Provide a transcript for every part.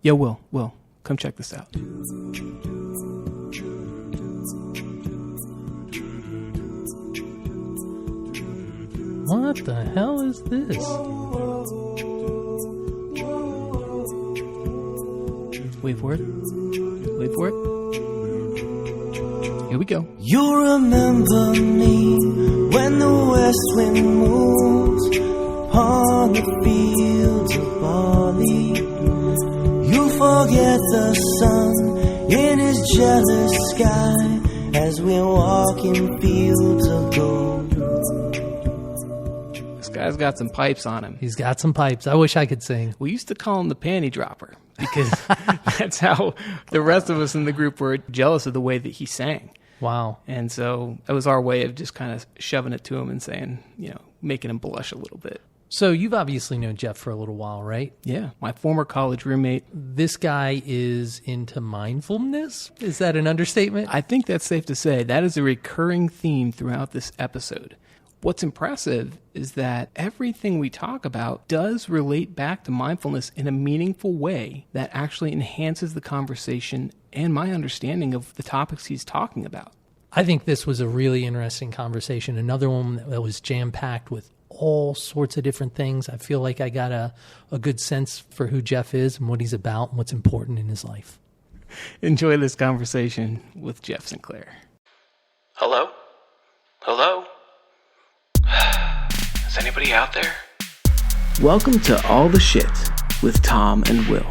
Yeah, Will, come check this out. What the hell is this? Wait for it. Wait for it. Here we go. You remember me when the west wind moves on the fields of barley. You forget the sun in his jealous sky as we walk in fields of gold. This guy's got some pipes on him. He's got some pipes. I wish I could sing. We used to call him the panty dropper because that's how the rest of us in the group were jealous of the way that he sang. Wow. And so that was our way of just kind of shoving it to him and saying, making him blush a little bit. So you've obviously known Jeff for a little while, right? Yeah, my former college roommate. This guy is into mindfulness? Is that an understatement? I think that's safe to say. That is a recurring theme throughout this episode. What's impressive is that everything we talk about does relate back to mindfulness in a meaningful way that actually enhances the conversation and my understanding of the topics he's talking about. I think this was a really interesting conversation. Another one that was jam-packed with all sorts of different things. I feel like I got a good sense for who Jeff is and what he's about and what's important in his life. Enjoy this conversation with Jeff Sinclair. Hello? Hello? Is anybody out there? Welcome to All the Shit with Tom and Will.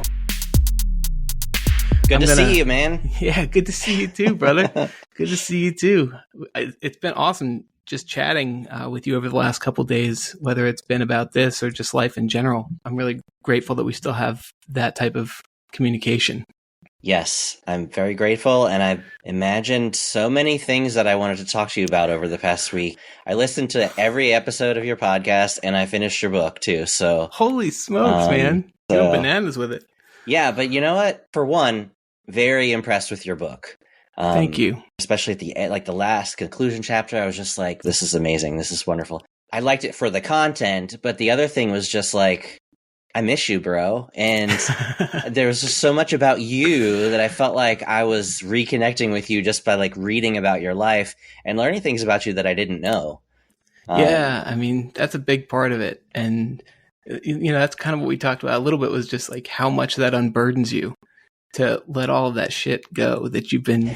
Good to see you, man. Yeah, good to see you too, brother. Good to see you too. It's been awesome just chatting with you over the last couple of days, whether it's been about this or just life in general. I'm really grateful that we still have that type of communication. Yes, I'm very grateful, and I've imagined so many things that I wanted to talk to you about over the past week. I listened to every episode of your podcast, and I finished your book too. So holy smokes, man! You're bananas with it. Yeah, but you know what? For one, very impressed with your book. Thank you. Especially at the last conclusion chapter, I was just like, "This is amazing. This is wonderful." I liked it for the content, but the other thing was just like, I miss you, bro. And there was just so much about you that I felt like I was reconnecting with you just by like reading about your life and learning things about you that I didn't know. Yeah, I mean, that's a big part of it. And, that's kind of what we talked about a little bit, was just like how much that unburdens you to let all of that shit go that you've been,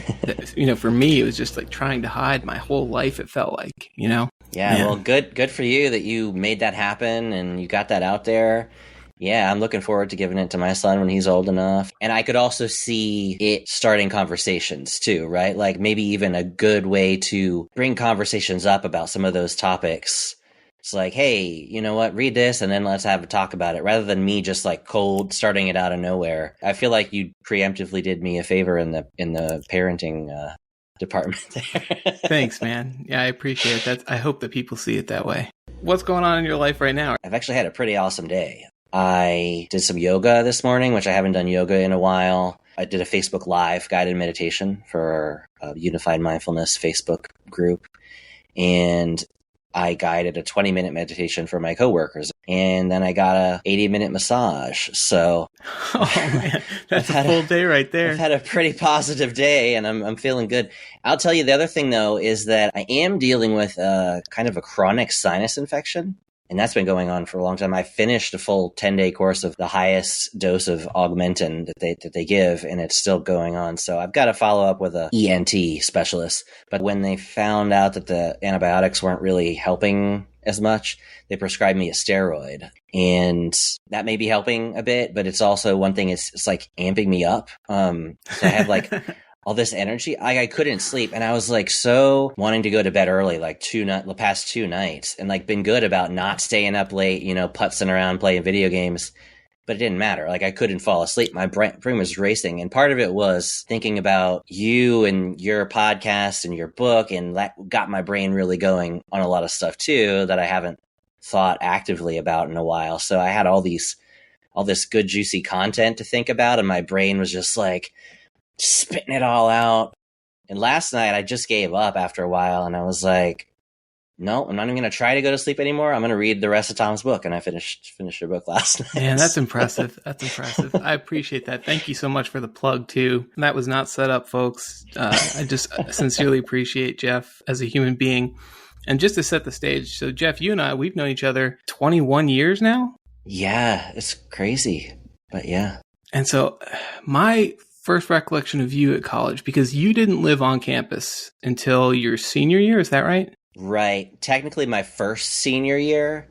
for me, it was just like trying to hide my whole life. It felt like, Yeah, well, good for you that you made that happen and you got that out there. Yeah, I'm looking forward to giving it to my son when he's old enough. And I could also see it starting conversations too, right? Like maybe even a good way to bring conversations up about some of those topics. It's like, hey, you know what? Read this and then let's have a talk about it, rather than me just like cold starting it out of nowhere. I feel like you preemptively did me a favor in the parenting department there. Thanks, man. Yeah, I appreciate that. I hope that people see it that way. What's going on in your life right now? I've actually had a pretty awesome day. I did some yoga this morning, which I haven't done yoga in a while. I did a Facebook Live guided meditation for our Unified Mindfulness Facebook group. And I guided a 20-minute meditation for my coworkers. And then I got a 80-minute massage. So oh man, that's a full day right there. I've had a pretty positive day and I'm feeling good. I'll tell you the other thing though, is that I am dealing with kind of a chronic sinus infection. And that's been going on for a long time. I finished a full 10-day course of the highest dose of Augmentin that they give, and it's still going on. So I've got to follow up with a ENT specialist. But when they found out that the antibiotics weren't really helping as much, they prescribed me a steroid. And that may be helping a bit, but it's also one thing, it's like amping me up. So I have like all this energy. I couldn't sleep. And I was like so wanting to go to bed early, like the past 2 nights, and like been good about not staying up late, putzing around playing video games. But it didn't matter. Like I couldn't fall asleep. My brain was racing. And part of it was thinking about you and your podcast and your book. And that got my brain really going on a lot of stuff too that I haven't thought actively about in a while. So I had all this good, juicy content to think about. And my brain was just like spitting it all out. And last night I just gave up after a while. And I was like, no, I'm not even going to try to go to sleep anymore. I'm going to read the rest of Tom's book. And I finished your book last night. Man, that's impressive. That's impressive. I appreciate that. Thank you so much for the plug too. That was not set up, folks. I just sincerely appreciate Jeff as a human being. And just to set the stage, so Jeff, you and I, we've known each other 21 years now. Yeah, it's crazy, but yeah. And so my first recollection of you at college, because you didn't live on campus until your senior year, is that right? Right. Technically my first senior year,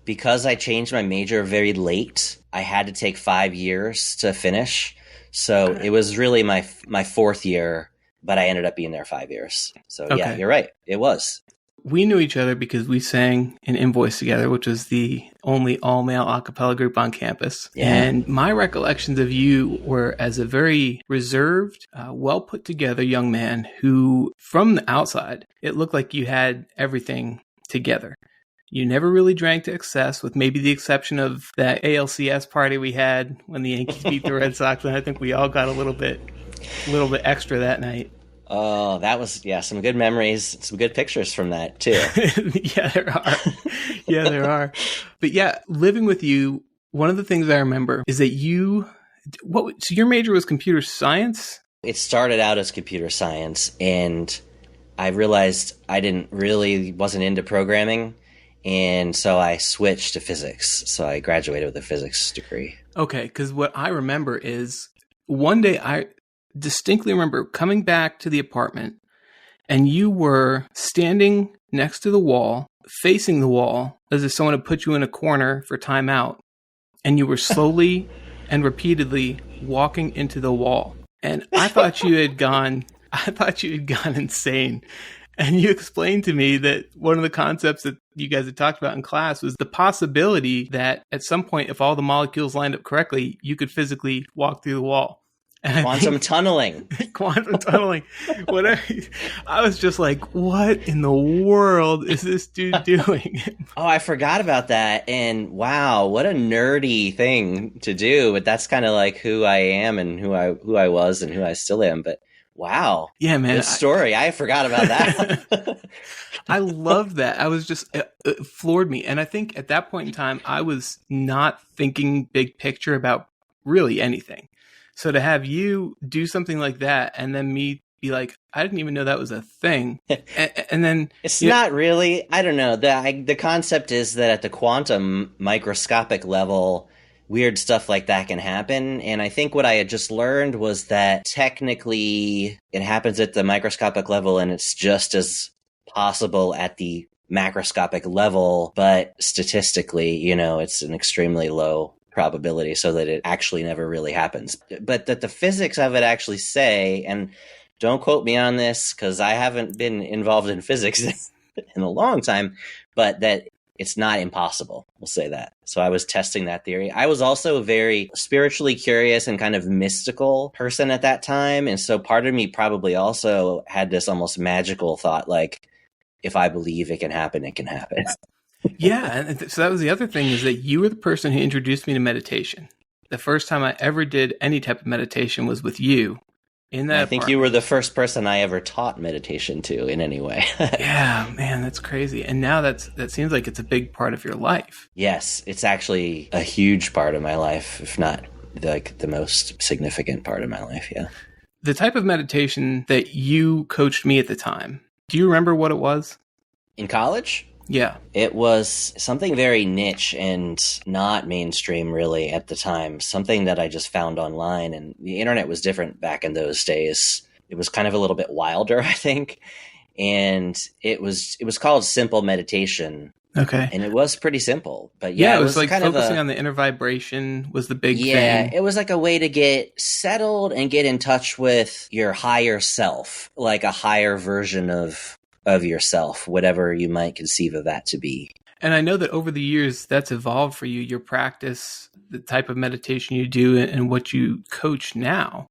because I changed my major very late, I had to take 5 years to finish. So it was really my fourth year, but I ended up being there 5 years. So yeah, you're right. It was. We knew each other because we sang an Invoice together, which was the only all-male a cappella group on campus. Yeah. And my recollections of you were as a very reserved, well-put-together young man who, from the outside, it looked like you had everything together. You never really drank to excess, with maybe the exception of that ALCS party we had when the Yankees beat the Red Sox, and I think we all got a little bit extra that night. Oh, that was, some good memories, some good pictures from that too. Yeah, there are. But yeah, living with you, one of the things I remember is that so your major was computer science? It started out as computer science, and I realized I wasn't into programming, and so I switched to physics. So I graduated with a physics degree. Okay, because what I remember is one day I distinctly remember coming back to the apartment and you were standing next to the wall, facing the wall, as if someone had put you in a corner for timeout, and you were slowly and repeatedly walking into the wall. And I thought you had gone insane. And you explained to me that one of the concepts that you guys had talked about in class was the possibility that at some point, if all the molecules lined up correctly, you could physically walk through the wall. Quantum tunneling. Whatever. I was just like, what in the world is this dude doing? Oh, I forgot about that. And wow, what a nerdy thing to do. But that's kind of like who I am and who I was and who I still am. But wow. Yeah, man. Good story. I forgot about that. I love that. I was just, it floored me. And I think at that point in time, I was not thinking big picture about really anything. So to have you do something like that and then me be like, I didn't even know that was a thing. And then it's not really, I don't know. The concept is that at the quantum microscopic level, weird stuff like that can happen. And I think what I had just learned was that technically it happens at the microscopic level and it's just as possible at the macroscopic level. But statistically, it's an extremely low probability, so that it actually never really happens. But that the physics of it actually say, and don't quote me on this because I haven't been involved in physics in a long time, but that it's not impossible. We'll say that. So I was testing that theory. I was also a very spiritually curious and kind of mystical person at that time. And so part of me probably also had this almost magical thought, like, if I believe it can happen, it can happen. Yeah. And so that was the other thing, is that you were the person who introduced me to meditation. The first time I ever did any type of meditation was with you in that. I think you were the first person I ever taught meditation to in any way. Yeah, man, that's crazy. And now that seems like it's a big part of your life. Yes, it's actually a huge part of my life, if not like the most significant part of my life. Yeah. The type of meditation that you coached me at the time, do you remember what it was? In college? Yeah. It was something very niche and not mainstream really at the time, something that I just found online, and the internet was different back in those days. It was kind of a little bit wilder, I think. And it was called simple meditation. Okay. And it was pretty simple, but yeah, it was like kind focusing on the inner vibration was the big thing. Yeah, it was like a way to get settled and get in touch with your higher self, like a higher version of yourself, whatever you might conceive of that to be. And I know that over the years that's evolved for you, your practice, the type of meditation you do, and what you coach now.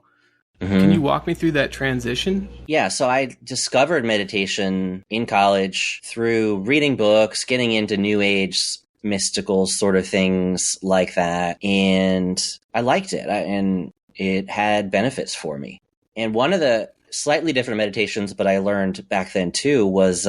Mm-hmm. Can you walk me through that transition? Yeah, so I discovered meditation in college through reading books, getting into New Age mystical sort of things like that. And I liked it, and it had benefits for me. And one of the slightly different meditations, but I learned back then too, was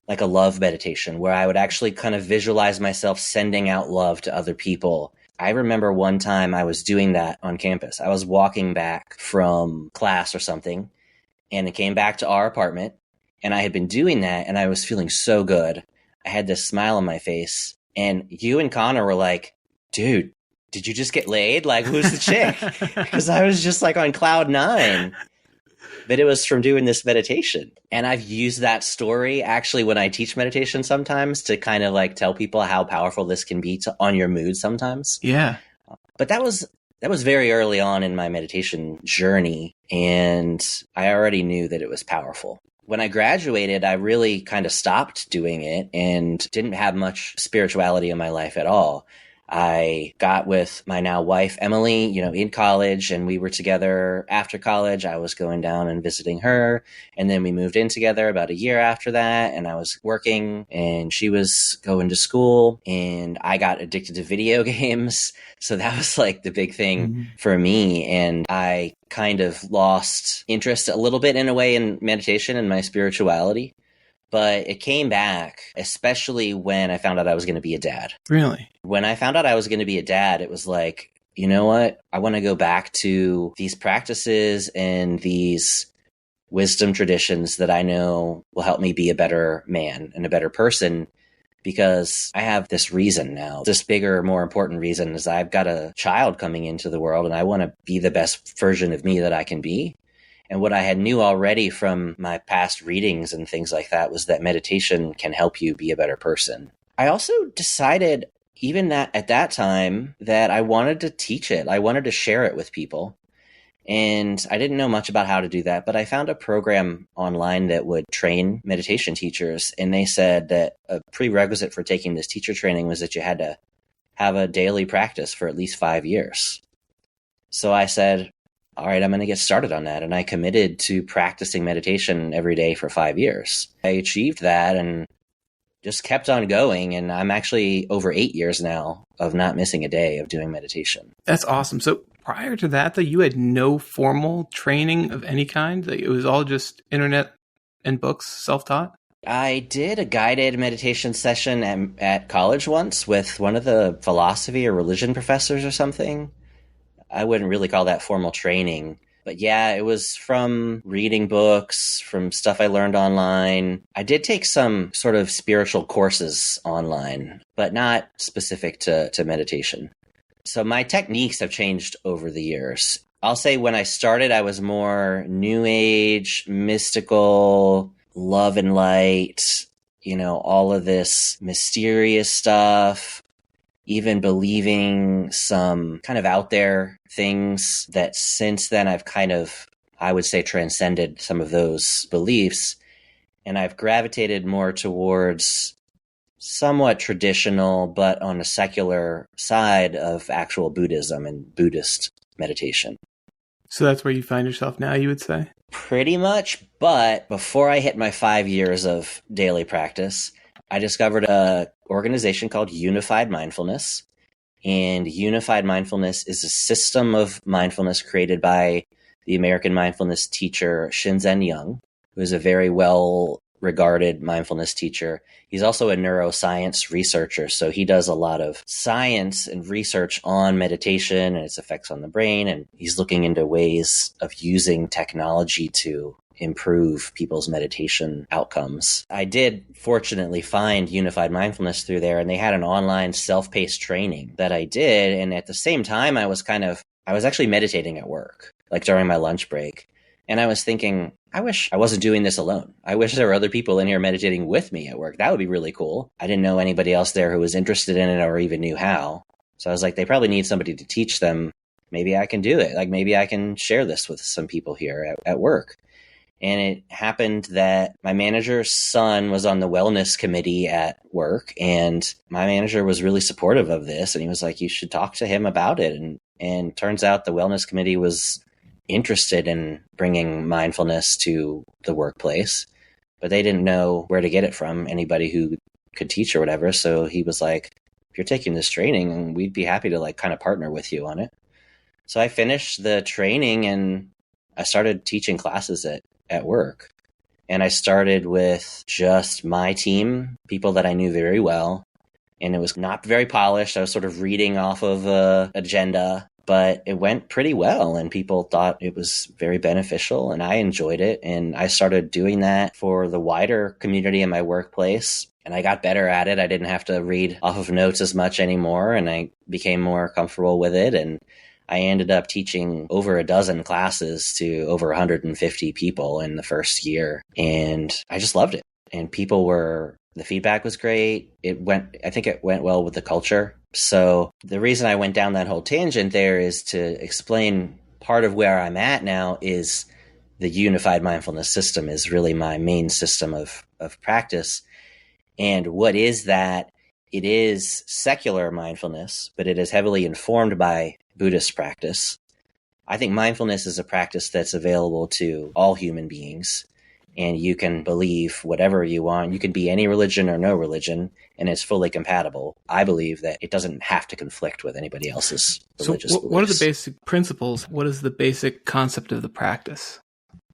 like a love meditation where I would actually kind of visualize myself sending out love to other people. I remember one time I was doing that on campus. I was walking back from class or something, and it came back to our apartment, and I had been doing that, and I was feeling so good. I had this smile on my face, and you and Connor were like, dude, did you just get laid? Like, who's the chick? Because I was just like on cloud nine. But it was from doing this meditation. And I've used that story actually when I teach meditation sometimes to kind of like tell people how powerful this can be on your mood sometimes. Yeah. But that was very early on in my meditation journey, and I already knew that it was powerful. When I graduated, I really kind of stopped doing it and didn't have much spirituality in my life at all. I got with my now wife, Emily, in college, and we were together after college. I was going down and visiting her, and then we moved in together about a year after that, and I was working, and she was going to school, and I got addicted to video games. So that was like the big thing for me, and I kind of lost interest a little bit in a way in meditation and my spirituality. But it came back, especially when I found out I was going to be a dad. Really? When I found out I was going to be a dad, it was like, you know what? I want to go back to these practices and these wisdom traditions that I know will help me be a better man and a better person, because I have this reason now. This bigger, more important reason is I've got a child coming into the world, and I want to be the best version of me that I can be. And what I had knew already from my past readings and things like that was that meditation can help you be a better person. I also decided, even that at that time, that I wanted to teach it. I wanted to share it with people. And I didn't know much about how to do that, but I found a program online that would train meditation teachers. And they said that a prerequisite for taking this teacher training was that you had to have a daily practice for at least 5 years. So I said, all right, I'm going to get started on that. And I committed to practicing meditation every day for 5 years. I achieved that and just kept on going. And I'm actually over 8 years now of not missing a day of doing meditation. That's awesome. So prior to that, though, you had no formal training of any kind? Like, it was all just internet and books, self-taught? I did a guided meditation session at college once with one of the philosophy or religion professors or something. I wouldn't really call that formal training. But yeah, it was from reading books, from stuff I learned online. I did take some sort of spiritual courses online, but not specific to meditation. So my techniques have changed over the years. I'll say when I started, I was more new age, mystical, love and light, all of this mysterious stuff. Even believing some kind of out there things that since then I've kind of, I would say, transcended some of those beliefs. And I've gravitated more towards somewhat traditional, but on a secular side of actual Buddhism and Buddhist meditation. So that's where you find yourself now, you would say? Pretty much. But before I hit my 5 years of daily practice, I discovered a organization called Unified Mindfulness. And Unified Mindfulness is a system of mindfulness created by the American mindfulness teacher Shinzen Young, who is a very well-regarded mindfulness teacher. He's also a neuroscience researcher, so he does a lot of science and research on meditation and its effects on the brain, and he's looking into ways of using technology to improve people's meditation outcomes. I did fortunately find Unified Mindfulness through there, and they had an online self-paced training that I did. And at the same time, I was actually meditating at work, like during my lunch break. And I was thinking, I wish I wasn't doing this alone. I wish there were other people in here meditating with me at work. That would be really cool. I didn't know anybody else there who was interested in it or even knew how. So I was like, they probably need somebody to teach them. Maybe I can do it. Like, maybe I can share this with some people here at work. And it happened that my manager's son was on the wellness committee at work, and my manager was really supportive of this. And he was like, you should talk to him about it. And turns out the wellness committee was interested in bringing mindfulness to the workplace, but they didn't know where to get it from, anybody who could teach or whatever. So he was like, if you're taking this training, we'd be happy to kind of partner with you on it. So I finished the training and I started teaching classes at work. And I started with just my team, people that I knew very well. And it was not very polished. I was sort of reading off of an agenda, but it went pretty well. And people thought it was very beneficial, and I enjoyed it. And I started doing that for the wider community in my workplace. And I got better at it. I didn't have to read off of notes as much anymore, and I became more comfortable with it. And I ended up teaching over a dozen classes to over 150 people in the first year. And I just loved it. And the feedback was great. I think it went well with the culture. So the reason I went down that whole tangent there is to explain part of where I'm at now is the Unified Mindfulness system is really my main system of practice. And what is that? It is secular mindfulness, but it is heavily informed by Buddhist practice. I think mindfulness is a practice that's available to all human beings, and you can believe whatever you want. You can be any religion or no religion, and it's fully compatible. I believe that it doesn't have to conflict with anybody else's religious beliefs. What are the basic principles? What is the basic concept of the practice?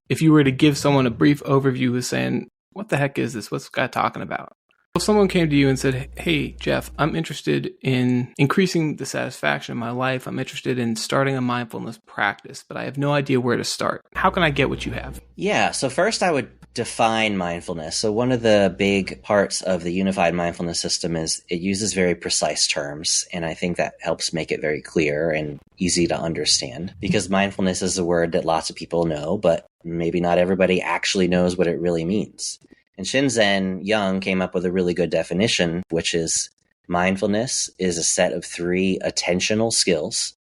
If you were to give someone a brief overview of saying, what the heck is this? What's this guy talking about? If someone came to you and said, hey, Jeff, I'm interested in increasing the satisfaction of my life. I'm interested in starting a mindfulness practice, but I have no idea where to start. How can I get what you have? Yeah, so first I would define mindfulness. So one of the big parts of the Unified Mindfulness system is it uses very precise terms, and I think that helps make it very clear and easy to understand, because mindfulness is a word that lots of people know, but maybe not everybody actually knows what it really means. And Shinzen Young came up with a really good definition, which is mindfulness is a set of 3 attentional skills: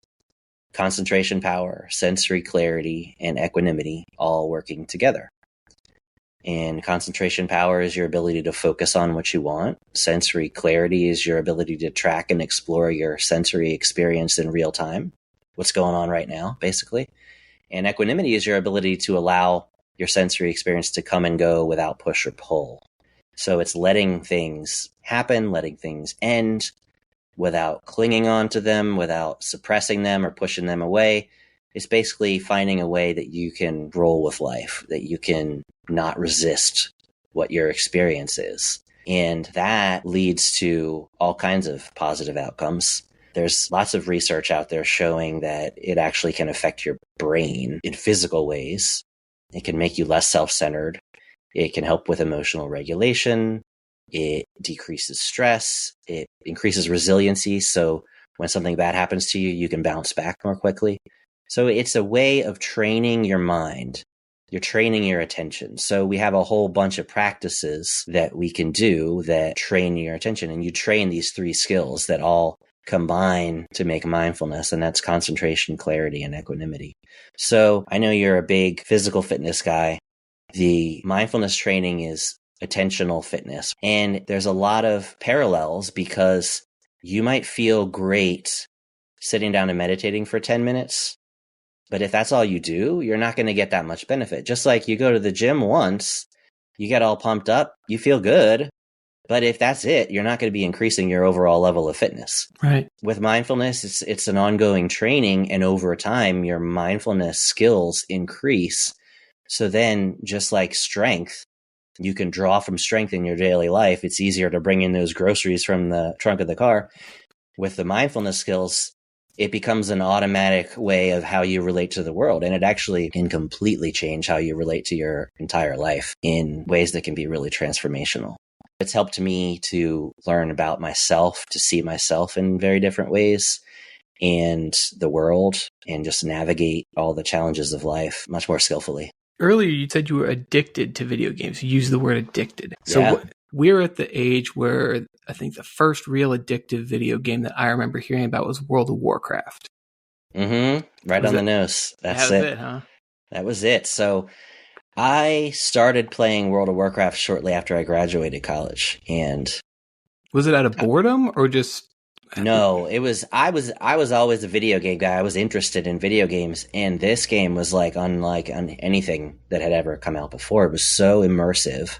concentration power, sensory clarity, and equanimity, all working together. And concentration power is your ability to focus on what you want. Sensory clarity is your ability to track and explore your sensory experience in real time, what's going on right now, basically. And equanimity is your ability to allow your sensory experience to come and go without push or pull. So it's letting things happen, letting things end without clinging on to them, without suppressing them or pushing them away. It's basically finding a way that you can roll with life, that you can not resist what your experience is. And that leads to all kinds of positive outcomes. There's lots of research out there showing that it actually can affect your brain in physical ways. It can make you less self-centered. It can help with emotional regulation. It decreases stress. It increases resiliency. So when something bad happens to you, you can bounce back more quickly. So it's a way of training your mind. You're training your attention. So we have a whole bunch of practices that we can do that train your attention. And you train these 3 skills that all combine to make mindfulness, and that's concentration, clarity, and equanimity. So I know you're a big physical fitness guy. The mindfulness training is attentional fitness. And there's a lot of parallels, because you might feel great sitting down and meditating for 10 minutes. But if that's all you do, you're not going to get that much benefit. Just like you go to the gym once, you get all pumped up, you feel good. But if that's it, you're not going to be increasing your overall level of fitness. Right. With mindfulness, it's an ongoing training, and over time, your mindfulness skills increase. So then, just like strength, you can draw from strength in your daily life. It's easier to bring in those groceries from the trunk of the car. With the mindfulness skills, it becomes an automatic way of how you relate to the world. And it actually can completely change how you relate to your entire life in ways that can be really transformational. It's helped me to learn about myself, to see myself in very different ways, and the world, and just navigate all the challenges of life much more skillfully. Earlier, you said you were addicted to video games. You used the word addicted. So Yeah. We're at the age where I think the first real addictive video game that I remember hearing about was World of Warcraft. Mm-hmm. Right on the nose. That's That was it. huh? That was it. So I started playing World of Warcraft shortly after I graduated college. And Was it out of boredom or just... no, I was always a video game guy. I was interested in video games, and this game was like unlike anything that had ever come out before. It was so immersive.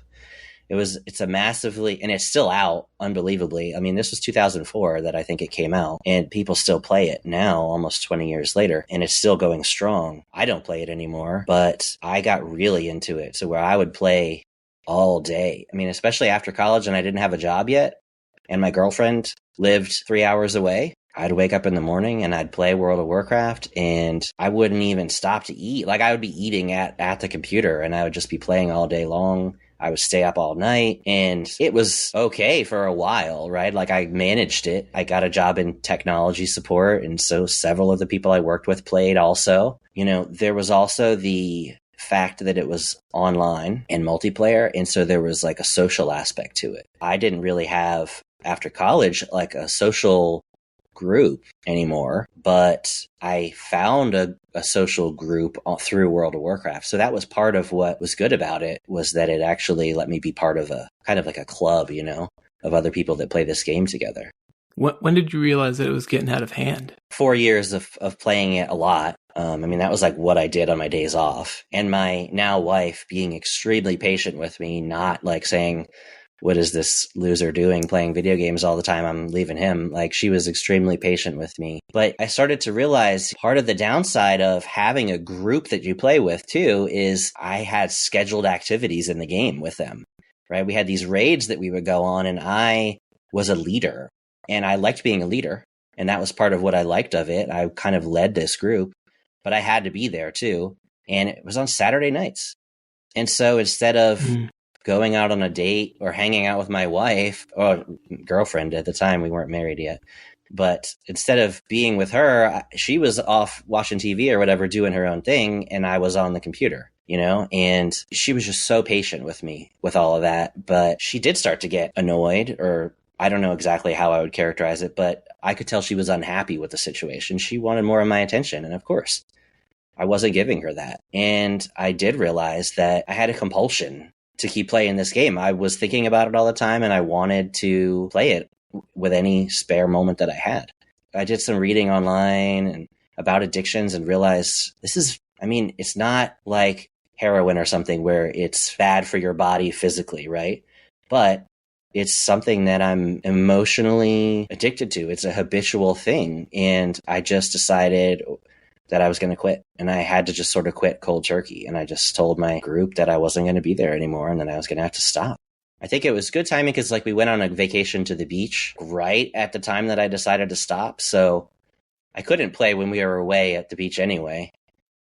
It's a massively, and it's still out unbelievably. I mean, this was 2004 that I think it came out, and people still play it now, almost 20 years later, and it's still going strong. I don't play it anymore, but I got really into it to where I would play all day. I mean, especially after college and I didn't have a job yet, and my girlfriend lived 3 hours away. I'd wake up in the morning and I'd play World of Warcraft, and I wouldn't even stop to eat. Like, I would be eating at the computer, and I would just be playing all day long. I would stay up all night, and it was okay for a while, right? Like, I managed it. I got a job in technology support, and so several of the people I worked with played also. You know, there was also the fact that it was online and multiplayer, and so there was like a social aspect to it. I didn't really have, after college, like a social group anymore, but I found a social group through World of Warcraft. So that was part of what was good about it, was that it actually let me be part of a kind of like a club, you know, of other people that play this game together. When did you realize that it was getting out of hand? 4 years of playing it a lot. I mean, that was like what I did on my days off. And my now wife being extremely patient with me, not like saying, what is this loser doing playing video games all the time? I'm leaving him. Like, she was extremely patient with me. But I started to realize part of the downside of having a group that you play with too is I had scheduled activities in the game with them, right? We had these raids that we would go on, and I was a leader, and I liked being a leader. And that was part of what I liked of it. I kind of led this group, but I had to be there too. And it was on Saturday nights. And so instead of going out on a date or hanging out with my wife or girlfriend at the time, we weren't married yet, but instead of being with her, she was off watching TV or whatever, doing her own thing, and I was on the computer, you know, and she was just so patient with me with all of that. But she did start to get annoyed, or I don't know exactly how I would characterize it, but I could tell she was unhappy with the situation. She wanted more of my attention, and of course I wasn't giving her that. And I did realize that I had a compulsion to keep playing this game. I was thinking about it all the time, and I wanted to play it with any spare moment that I had. I did some reading online and about addictions and realized it's not like heroin or something where it's bad for your body physically, right? But it's something that I'm emotionally addicted to. It's a habitual thing. And I just decided that I was going to quit, and I had to just sort of quit cold turkey. And I just told my group that I wasn't going to be there anymore, and that I was going to have to stop. I think it was good timing because we went on a vacation to the beach right at the time that I decided to stop. So I couldn't play when we were away at the beach anyway.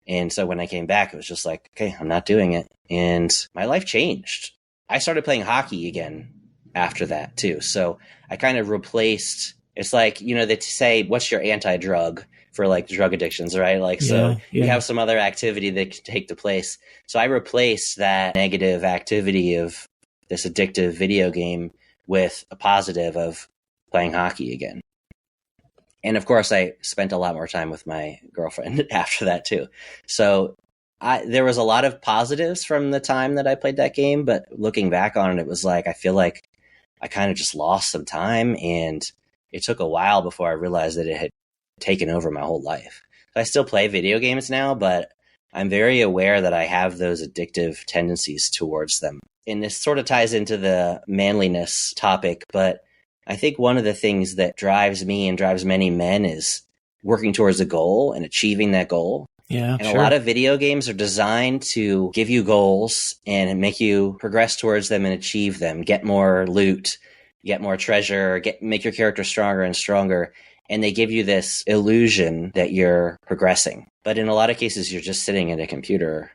And so when I came back, it was just like, okay, I'm not doing it. And my life changed. I started playing hockey again after that too. So I kind of replaced, it's like, you know, they say, what's your anti-drug for like drug addictions, right? Like, so you have some other activity that can take the place. So I replaced that negative activity of this addictive video game with a positive of playing hockey again. And of course, I spent a lot more time with my girlfriend after that too. So there was a lot of positives from the time that I played that game, but looking back on it, it was like, I feel like I kind of just lost some time, and it took a while before I realized that it had taken over my whole life. I still play video games now, but I'm very aware that I have those addictive tendencies towards them. And this sort of ties into the manliness topic, but I think one of the things that drives me and drives many men is working towards a goal and achieving that goal. Yeah, and a lot of video games are designed to give you goals and make you progress towards them and achieve them, get more loot, get more treasure, make your character stronger and stronger. And they give you this illusion that you're progressing. But in a lot of cases, you're just sitting at a computer.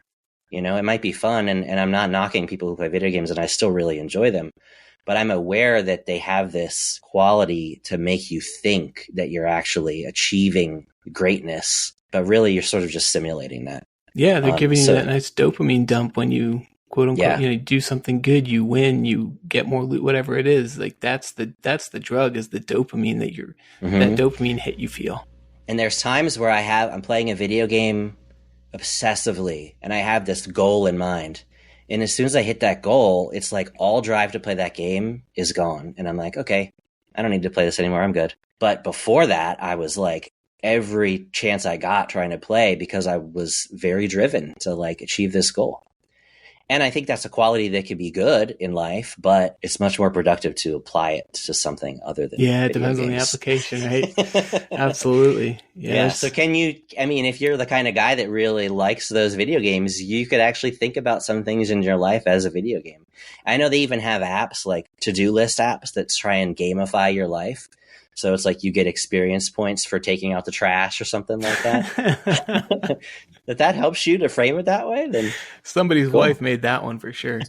You know, it might be fun, and I'm not knocking people who play video games, and I still really enjoy them. But I'm aware that they have this quality to make you think that you're actually achieving greatness, but really you're sort of just simulating that. Yeah, they're giving you that nice dopamine dump when you, quote unquote, you know, do something good, you win, you get more loot, whatever it is. Like that's the drug, is the dopamine that that dopamine hit you feel. And there's times where I'm playing a video game obsessively, and I have this goal in mind. And as soon as I hit that goal, it's like all drive to play that game is gone. And I'm like, okay, I don't need to play this anymore. I'm good. But before that, I was like, every chance I got trying to play, because I was very driven to like achieve this goal. And I think that's a quality that could be good in life, but it's much more productive to apply it to something other than Yeah, it video depends on the games. application, right? Absolutely. Yeah. So if you're the kind of guy that really likes those video games, you could actually think about some things in your life as a video game. I know they even have apps like to-do list apps that try and gamify your life. So it's like you get experience points for taking out the trash or something like that. If that helps you to frame it that way, then somebody's cool. wife made that one for sure.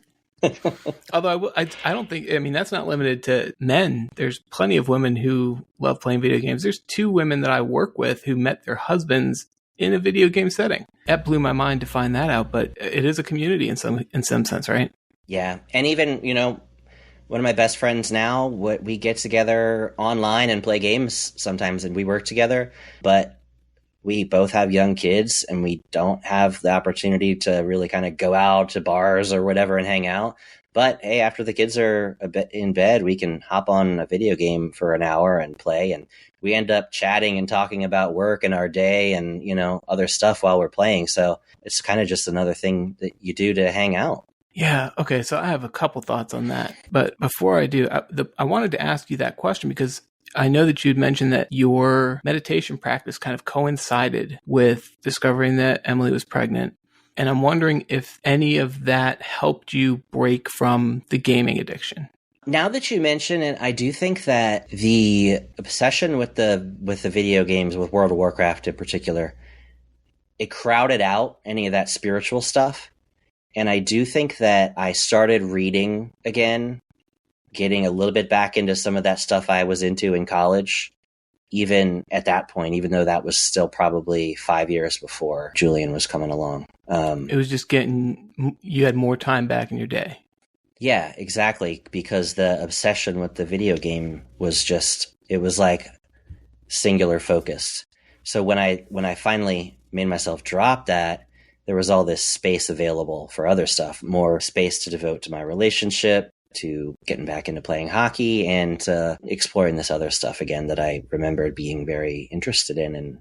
Although I don't think, that's not limited to men. There's plenty of women who love playing video games. There's 2 women that I work with who met their husbands in a video game setting. That blew my mind to find that out, but it is a community in some sense, right? Yeah. And even, one of my best friends now, we get together online and play games sometimes, and we work together, but we both have young kids and we don't have the opportunity to really kind of go out to bars or whatever and hang out. But hey, after the kids are a bit in bed, we can hop on a video game for an hour and play. And we end up chatting and talking about work and our day and, other stuff while we're playing. So it's kind of just another thing that you do to hang out. Yeah. Okay. So I have a couple thoughts on that. But before I do, I wanted to ask you that question because I know that you'd mentioned that your meditation practice kind of coincided with discovering that Emily was pregnant. And I'm wondering if any of that helped you break from the gaming addiction. Now that you mention it, I do think that the obsession with the video games, with World of Warcraft in particular, it crowded out any of that spiritual stuff. And I do think that I started reading again, getting a little bit back into some of that stuff I was into in college, even at that point, even though that was still probably 5 years before Julian was coming along. It was just you had more time back in your day. Yeah, exactly. Because the obsession with the video game was it was like singular focused. So when I finally made myself drop that, there was all this space available for other stuff, more space to devote to my relationship, to getting back into playing hockey, and exploring this other stuff again that I remembered being very interested in and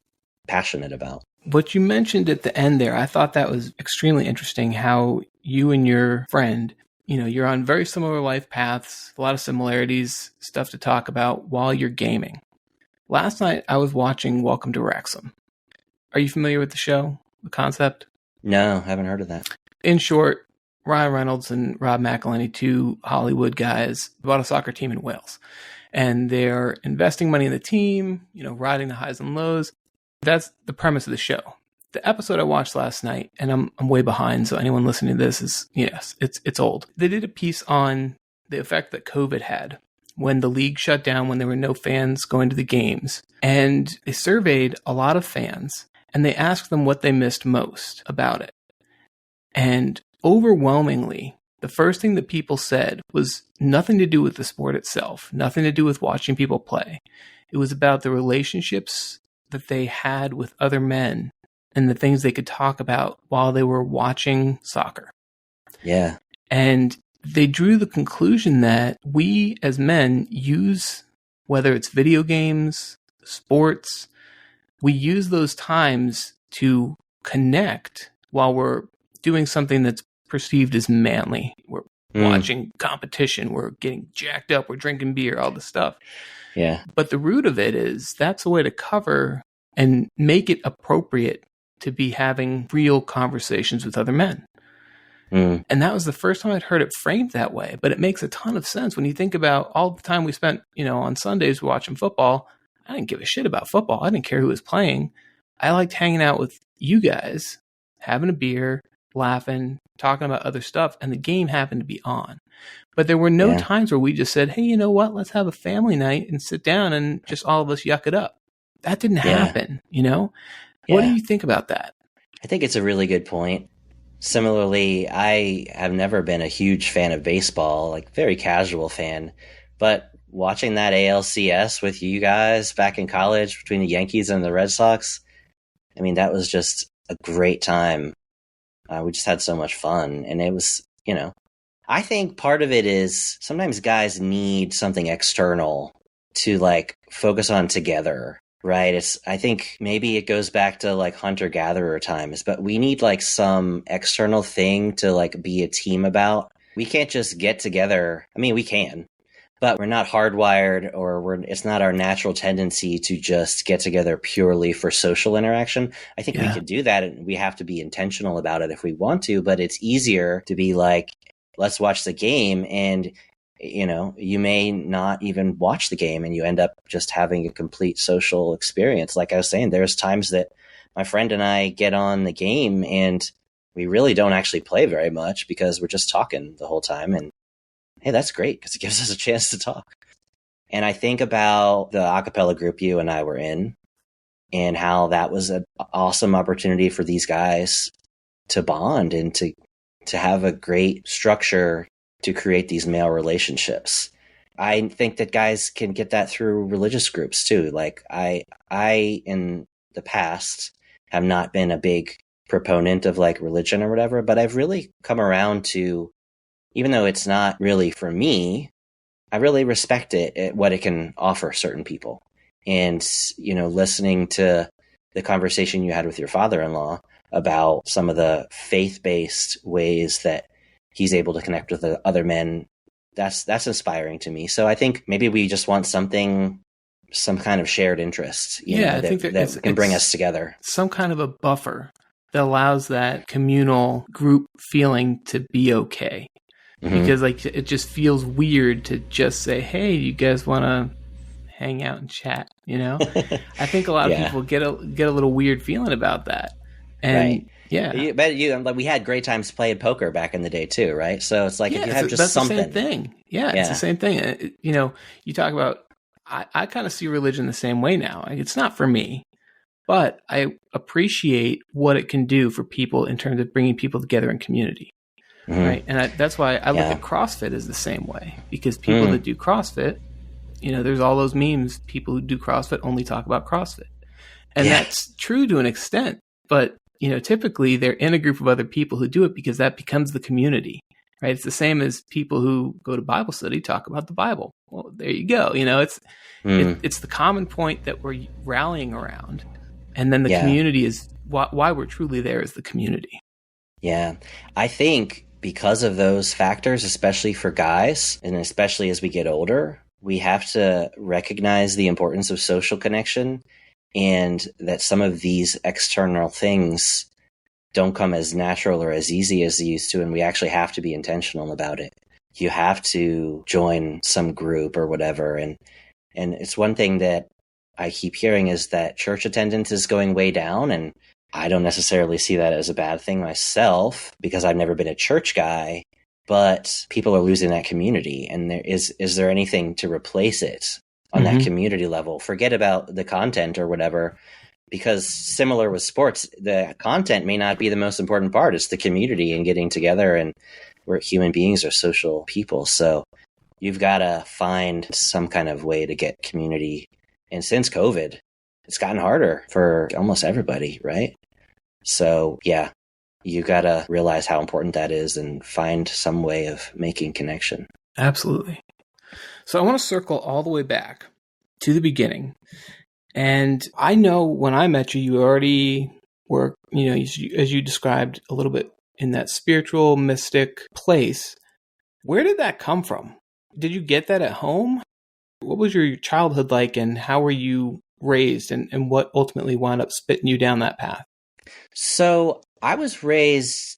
passionate about. What you mentioned at the end there, I thought that was extremely interesting, how you and your friend, you're on very similar life paths, a lot of similarities, stuff to talk about while you're gaming. Last night, I was watching Welcome to Wrexham. Are you familiar with the show, the concept? No, haven't heard of that. In short, Ryan Reynolds and Rob McElhenney, 2 Hollywood guys, bought a soccer team in Wales. And they're investing money in the team, riding the highs and lows. That's the premise of the show. The episode I watched last night, and I'm way behind, so anyone listening to this is, it's old. They did a piece on the effect that COVID had when the league shut down, when there were no fans going to the games. And they surveyed a lot of fans, and they asked them what they missed most about it. And overwhelmingly, the first thing that people said was nothing to do with the sport itself, nothing to do with watching people play. It was about the relationships that they had with other men and the things they could talk about while they were watching soccer. Yeah. And they drew the conclusion that we as men use, whether it's video games, sports, we use those times to connect while we're doing something that's perceived as manly. We're watching competition, we're getting jacked up, we're drinking beer, all this stuff. Yeah. But the root of it is that's a way to cover and make it appropriate to be having real conversations with other men. And that was the first time I'd heard it framed that way. But it makes a ton of sense when you think about all the time we spent, on Sundays watching football. I didn't give a shit about football. I didn't care who was playing. I liked hanging out with you guys, having a beer, laughing, talking about other stuff, and the game happened to be on. But there were no times where we just said, hey, you know what? Let's have a family night and sit down and just all of us yuck it up. That didn't happen, What do you think about that? I think it's a really good point. Similarly, I have never been a huge fan of baseball, like very casual fan, but watching that ALCS with you guys back in college between the Yankees and the Red Sox, that was just a great time. We just had so much fun, and it was, I think part of it is sometimes guys need something external to focus on together. Right. I think maybe it goes back to like hunter gatherer times, but we need like some external thing to like be a team about. We can't just get together. I mean, we can, but we're not hardwired, or it's not our natural tendency to just get together purely for social interaction. I think we could do that, and we have to be intentional about it if we want to, but it's easier to be like, let's watch the game, and you may not even watch the game and you end up just having a complete social experience. Like I was saying, there's times that my friend and I get on the game and we really don't actually play very much because we're just talking the whole time. And hey, that's great because it gives us a chance to talk. And I think about the a cappella group you and I were in, and how that was an awesome opportunity for these guys to bond and to have a great structure to create these male relationships. I think that guys can get that through religious groups too. Like I in the past have not been a big proponent of like religion or whatever, but I've really come around to, even though it's not really for me, I really respect it, what it can offer certain people. And, listening to the conversation you had with your father-in-law about some of the faith-based ways that he's able to connect with the other men, that's inspiring to me. So I think maybe we just want some kind of shared interest, I think that can bring us together. Some kind of a buffer that allows that communal group feeling to be okay. Mm-hmm. Because like it just feels weird to just say, hey, you guys want to hang out and chat, I think a lot of people get a little weird feeling about that. And right. Yeah. But we had great times playing poker back in the day too, right? So it's like if you have just that's something. The same thing. Yeah, it's the same thing. You talk about, I kind of see religion the same way now. It's not for me, but I appreciate what it can do for people in terms of bringing people together in community. Mm-hmm. Right. And that's why I look at CrossFit as the same way, because people that do CrossFit, there's all those memes, people who do CrossFit only talk about CrossFit. And that's true to an extent, but typically they're in a group of other people who do it because that becomes the community, right? It's the same as people who go to Bible study talk about the Bible. Well, there you go. It's the common point that we're rallying around. And then the community is why we're truly there is the community. Yeah. I think because of those factors, especially for guys, and especially as we get older, we have to recognize the importance of social connection, and that some of these external things don't come as natural or as easy as they used to, and we actually have to be intentional about it. You have to join some group or whatever, and it's one thing that I keep hearing is that church attendance is going way down, and I don't necessarily see that as a bad thing myself because I've never been a church guy, but people are losing that community, and is there anything to replace it on that community level? Forget about the content or whatever, because similar with sports, the content may not be the most important part. It's the community and getting together, and we're human beings are social people. So you've got to find some kind of way to get community. And since COVID, it's gotten harder for almost everybody, right? So yeah, you got to realize how important that is and find some way of making connection. Absolutely. So I want to circle all the way back to the beginning. And I know when I met you, you already were, as you described a little bit, in that spiritual, mystic place. Where did that come from? Did you get that at home? What was your childhood like, and how were you raised, and what ultimately wound up spitting you down that path? So I was raised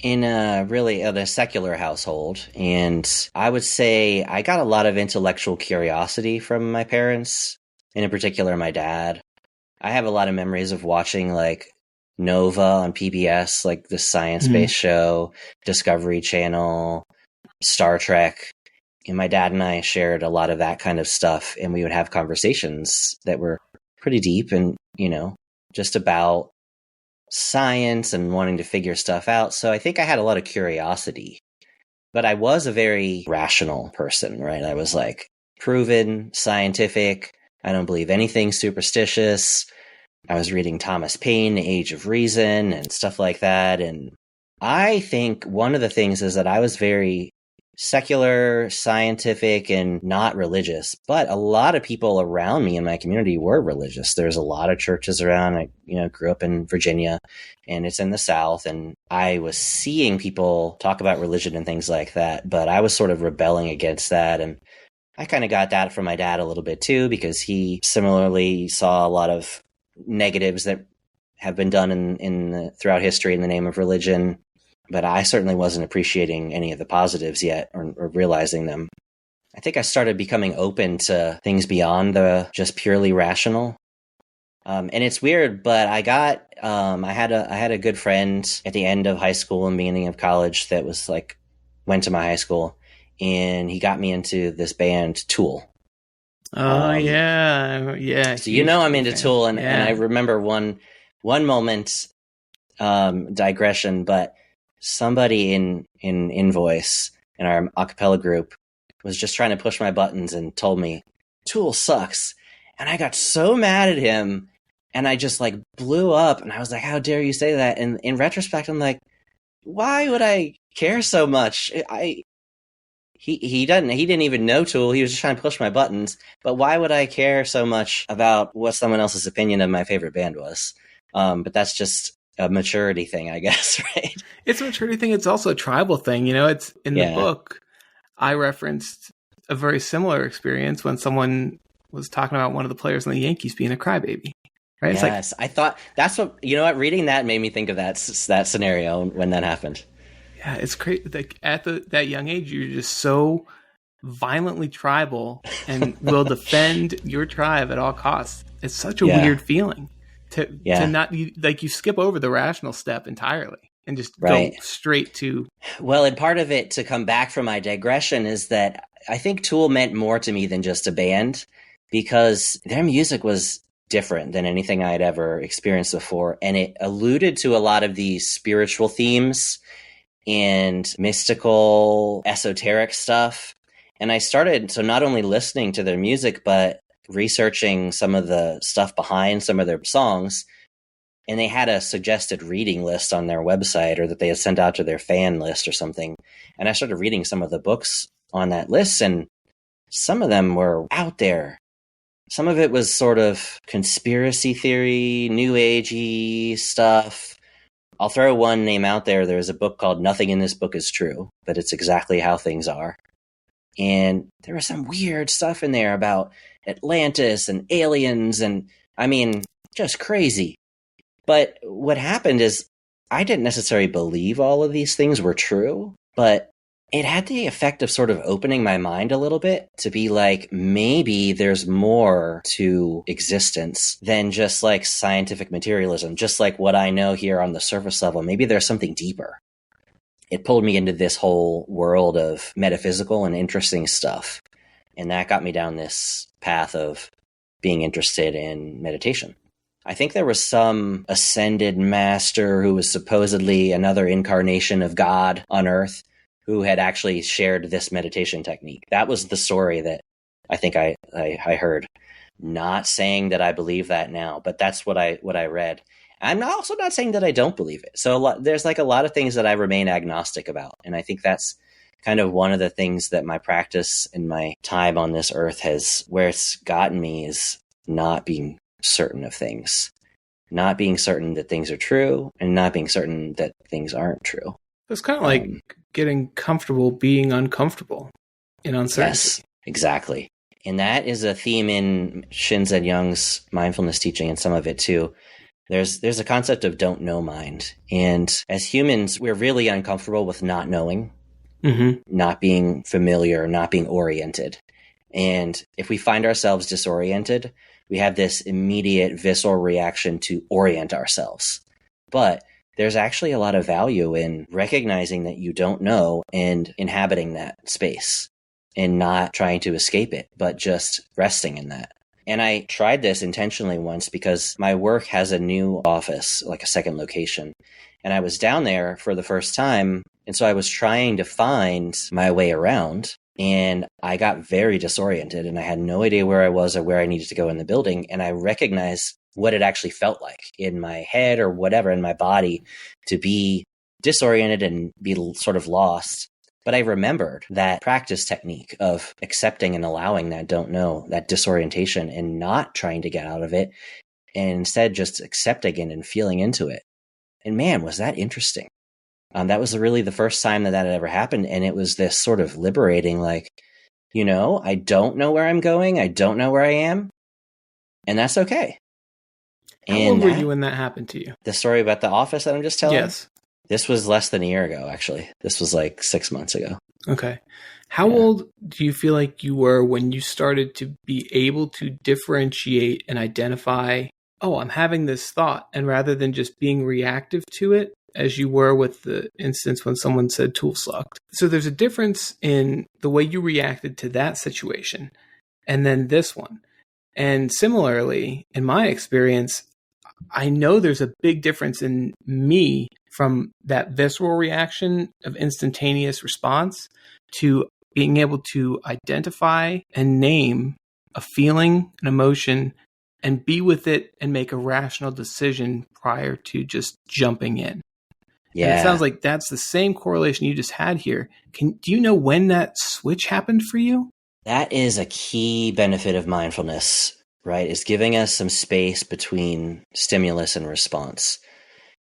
in a secular household, and I would say I got a lot of intellectual curiosity from my parents, and in particular my dad. I have a lot of memories of watching like Nova on PBS, like the science-based show, Discovery Channel, Star Trek. And my dad and I shared a lot of that kind of stuff, and we would have conversations that were pretty deep and, just about science and wanting to figure stuff out. So I think I had a lot of curiosity, but I was a very rational person, right? I was like proven, scientific. I don't believe anything superstitious. I was reading Thomas Paine, The Age of Reason and stuff like that. And I think one of the things is that I was very secular, scientific, and not religious. But a lot of people around me in my community were religious. There's a lot of churches around. I, grew up in Virginia, and it's in the South. And I was seeing people talk about religion and things like that, but I was sort of rebelling against that. And I kind of got that from my dad a little bit too, because he similarly saw a lot of negatives that have been done throughout history in the name of religion. But I certainly wasn't appreciating any of the positives yet, or realizing them. I think I started becoming open to things beyond the just purely rational. And it's weird, but I had a good friend at the end of high school and beginning of college that was went to my high school, and he got me into this band Tool. Oh yeah. So I'm into Tool, and I remember one moment, digression, but somebody in Invoice in our a cappella group was just trying to push my buttons and told me Tool sucks, and I got so mad at him, and I just blew up, and I was like, how dare you say that? And in retrospect, I'm like, why would I care so much? He didn't even know Tool. He was just trying to push my buttons. But why would I care so much about what someone else's opinion of my favorite band was? But that's just a maturity thing, I guess, right? It's a maturity thing. It's also a tribal thing. It's in the book. I referenced a very similar experience when someone was talking about one of the players on the Yankees being a crybaby. Right? Yes, I thought that's what, reading that made me think of that scenario when that happened. Yeah, it's crazy. At that young age, you're just so violently tribal and will defend your tribe at all costs. It's such a weird feeling to not, you skip over the rational step entirely and just go straight to. Well, and part of it, to come back from my digression, is that I think Tool meant more to me than just a band, because their music was different than anything I had ever experienced before. And it alluded to a lot of these spiritual themes and mystical, esoteric stuff. And I started, so not only listening to their music, but researching some of the stuff behind some of their songs. And they had a suggested reading list on their website, or that they had sent out to their fan list or something. And I started reading some of the books on that list, and some of them were out there. Some of it was sort of conspiracy theory, new agey stuff. I'll throw one name out there. There's a book called Nothing in This Book is True, but it's exactly how things are. And there was some weird stuff in there about Atlantis and aliens, and just crazy. But what happened is, I didn't necessarily believe all of these things were true, but it had the effect of sort of opening my mind a little bit to be like, maybe there's more to existence than just scientific materialism, just like what I know here on the surface level. Maybe there's something deeper. It pulled me into this whole world of metaphysical and interesting stuff. And that got me down this path of being interested in meditation. I think there was some ascended master who was supposedly another incarnation of God on Earth, who had actually shared this meditation technique. That was the story that I think I heard. Not saying that I believe that now, but that's what I read. I'm also not saying that I don't believe it. So there's a lot of things that I remain agnostic about. And I think that's kind of one of the things that my practice and my time on this earth where it's gotten me, is not being certain of things. Not being certain that things are true, and not being certain that things aren't true. It's kind of like getting comfortable being uncomfortable in uncertainty. Yes, exactly. And that is a theme in Shinzen Young's mindfulness teaching, and some of it too. There's a concept of don't know mind. And as humans, we're really uncomfortable with not knowing, not being familiar, not being oriented. And if we find ourselves disoriented, we have this immediate visceral reaction to orient ourselves. But there's actually a lot of value in recognizing that you don't know and inhabiting that space and not trying to escape it, but just resting in that. And I tried this intentionally once because my work has a new office, like a second location. And I was down there for the first time. And so I was trying to find my way around. And I got very disoriented, and I had no idea where I was or where I needed to go in the building. And I recognized what it actually felt like in my head or whatever in my body to be disoriented and be sort of lost. But I remembered that practice technique of accepting and allowing that don't know, that disorientation, and not trying to get out of it, and instead just accepting it and feeling into it. And man, was that interesting. That was really the first time that had ever happened. And it was this sort of liberating, like, I don't know where I'm going. I don't know where I am. And that's okay. How old were you when that happened to you? The story about the office that I'm just telling? Yes. This was less than a year ago, actually. This was like 6 months ago. Okay. How old do you feel like you were when you started to be able to differentiate and identify, oh, I'm having this thought, and rather than just being reactive to it, as you were with the instance when someone said tool sucked? So there's a difference in the way you reacted to that situation and then this one. And similarly, in my experience, I know there's a big difference in me from that visceral reaction of instantaneous response to being able to identify and name a feeling, an emotion, and be with it and make a rational decision prior to just jumping in. Yeah. And it sounds like that's the same correlation you just had here. Do you know when that switch happened for you? That is a key benefit of mindfulness, right? Is giving us some space between stimulus and response.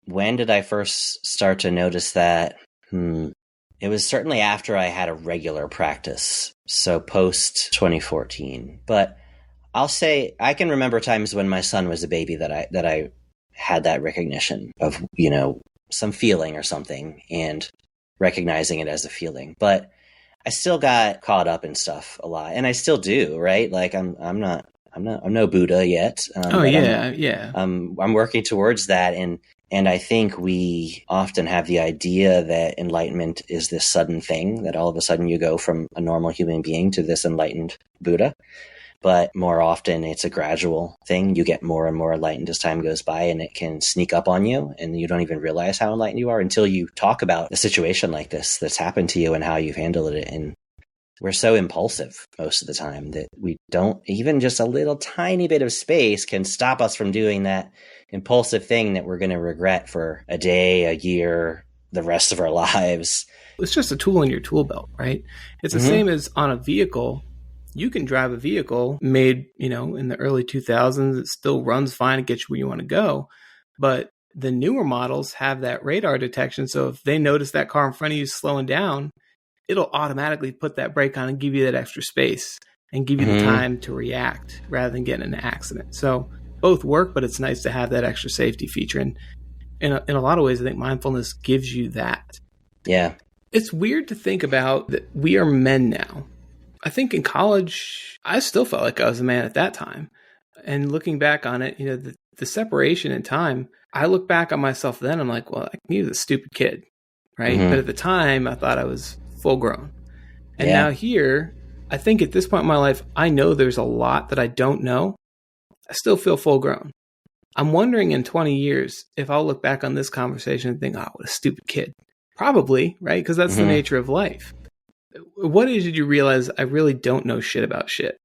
When did I first start to notice that? It was certainly after I had a regular practice. So post 2014. But I'll say I can remember times when my son was a baby that I had that recognition of, some feeling or something and recognizing it as a feeling. But I still got caught up in stuff a lot, and I still do, right? Like I'm no Buddha yet. I'm working towards that, and I think we often have the idea that enlightenment is this sudden thing, that all of a sudden you go from a normal human being to this enlightened Buddha. But more often it's a gradual thing. You get more and more enlightened as time goes by, and it can sneak up on you, and you don't even realize how enlightened you are until you talk about a situation like this that's happened to you and how you've handled it. And we're so impulsive most of the time that we don't, even just a little tiny bit of space can stop us from doing that impulsive thing that we're going to regret for a day, a year, the rest of our lives. It's just a tool in your tool belt, right? It's the same as on a vehicle. You can drive a vehicle made, in the early 2000s. It still runs fine and gets you where you want to go. But the newer models have that radar detection. So if they notice that car in front of you slowing down, it'll automatically put that brake on and give you that extra space and give you the time to react rather than getting in an accident. So both work, but it's nice to have that extra safety feature. And in a lot of ways, I think mindfulness gives you that. Yeah. It's weird to think about that we are men now. I think in college, I still felt like I was a man at that time. And looking back on it, the separation in time, I look back on myself then, I'm like, well, he was a stupid kid, right? But at the time, I thought I was full grown. And now here, I think at this point in my life, I know there's a lot that I don't know. I still feel full grown. I'm wondering in 20 years if I'll look back on this conversation and think, oh, what a stupid kid. Probably, right? Because that's the nature of life. What age did you realize I really don't know shit about shit?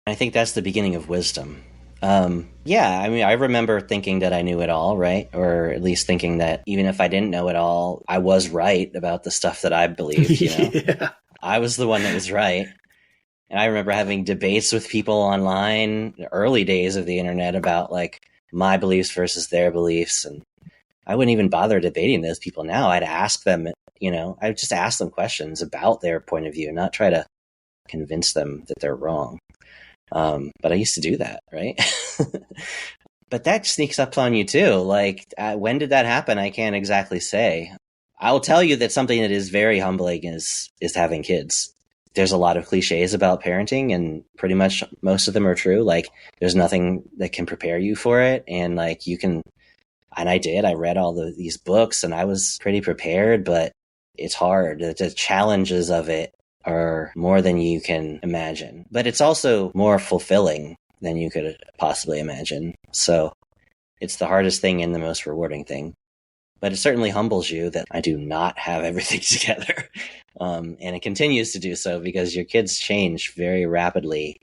I think that's the beginning of wisdom. I remember thinking that I knew it all, right? Or at least thinking that even if I didn't know it all, I was right about the stuff that I believed, I was the one that was right. And I remember having debates with people online, the early days of the internet, about like my beliefs versus their beliefs. And I wouldn't even bother debating those people now. I'd ask them, I would just ask them questions about their point of view, not try to convince them that they're wrong. But I used to do that, right? But that sneaks up on you too. Like, when did that happen? I can't exactly say. I will tell you that something that is very humbling is having kids. There's a lot of cliches about parenting, and pretty much most of them are true. Like, there's nothing that can prepare you for it. And like, you can, and I did, I read all these books and I was pretty prepared, but it's hard. The challenges of it are more than you can imagine, but it's also more fulfilling than you could possibly imagine. So it's the hardest thing and the most rewarding thing, but it certainly humbles you that I do not have everything together. And it continues to do so because your kids change very rapidly.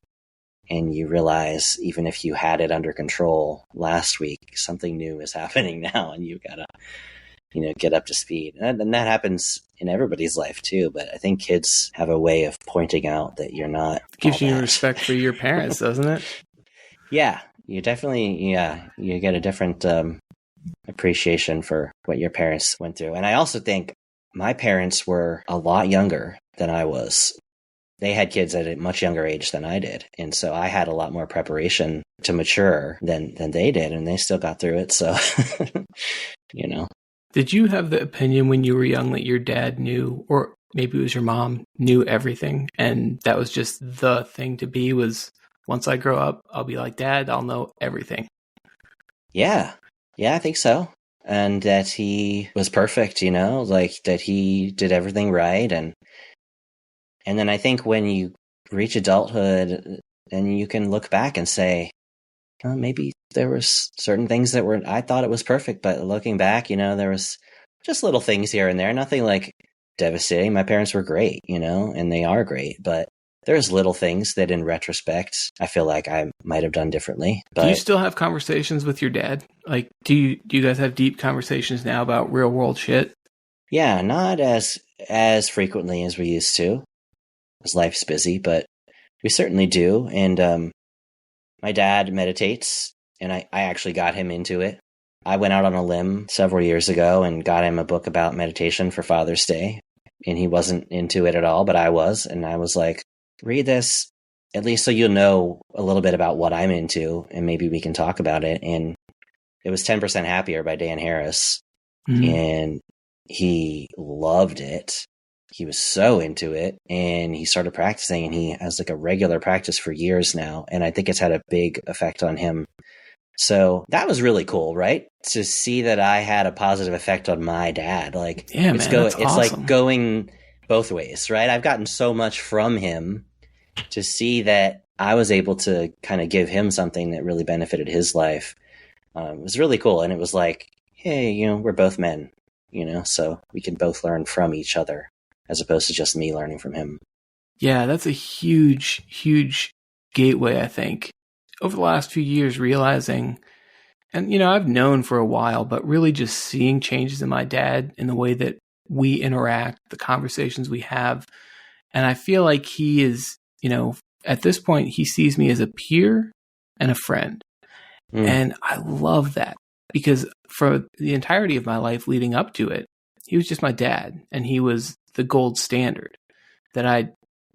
And you realize even if you had it under control last week, something new is happening now, and you've got to get up to speed. And that happens in everybody's life too. But I think kids have a way of pointing out that you're not. Gives you respect for your parents, doesn't it? Yeah, you definitely, you get a different appreciation for what your parents went through. And I also think my parents were a lot younger than I was. They had kids at a much younger age than I did. And so I had a lot more preparation to mature than they did. And they still got through it. So, Did you have the opinion when you were young that your dad knew, or maybe it was your mom, knew everything? And that was just the thing to be, was once I grow up, I'll be like Dad, I'll know everything. Yeah. Yeah, I think so. And that he was perfect, like that he did everything right. And then I think when you reach adulthood, then you can look back and say, well, maybe there was certain things that I thought it was perfect, but looking back, there was just little things here and there, nothing like devastating. My parents were great, and they are great, but there's little things that in retrospect, I feel like I might have done differently. But do you still have conversations with your dad? Like, do you guys have deep conversations now about real world shit? Yeah, not as frequently as we used to, as life's busy, but we certainly do. And my dad meditates, and I actually got him into it. I went out on a limb several years ago and got him a book about meditation for Father's Day, and he wasn't into it at all, but I was. And I was like, read this, at least so you'll know a little bit about what I'm into, and maybe we can talk about it. And it was 10% Happier by Dan Harris, and he loved it. He was so into it, and he started practicing, and he has like a regular practice for years now. And I think it's had a big effect on him. So that was really cool, right? To see that I had a positive effect on my dad. Like, yeah, it's man, that's it's awesome. like going both ways, right? I've gotten so much from him, to see that I was able to kind of give him something that really benefited his life. It was really cool. And it was like, hey, we're both men, so we can both learn from each other, as opposed to just me learning from him. Yeah, that's a huge, huge gateway, I think. Over the last few years, realizing, and I've known for a while, but really just seeing changes in my dad, in the way that we interact, the conversations we have. And I feel like he is, at this point, he sees me as a peer and a friend. And I love that, because for the entirety of my life leading up to it, he was just my dad, and he was the gold standard that I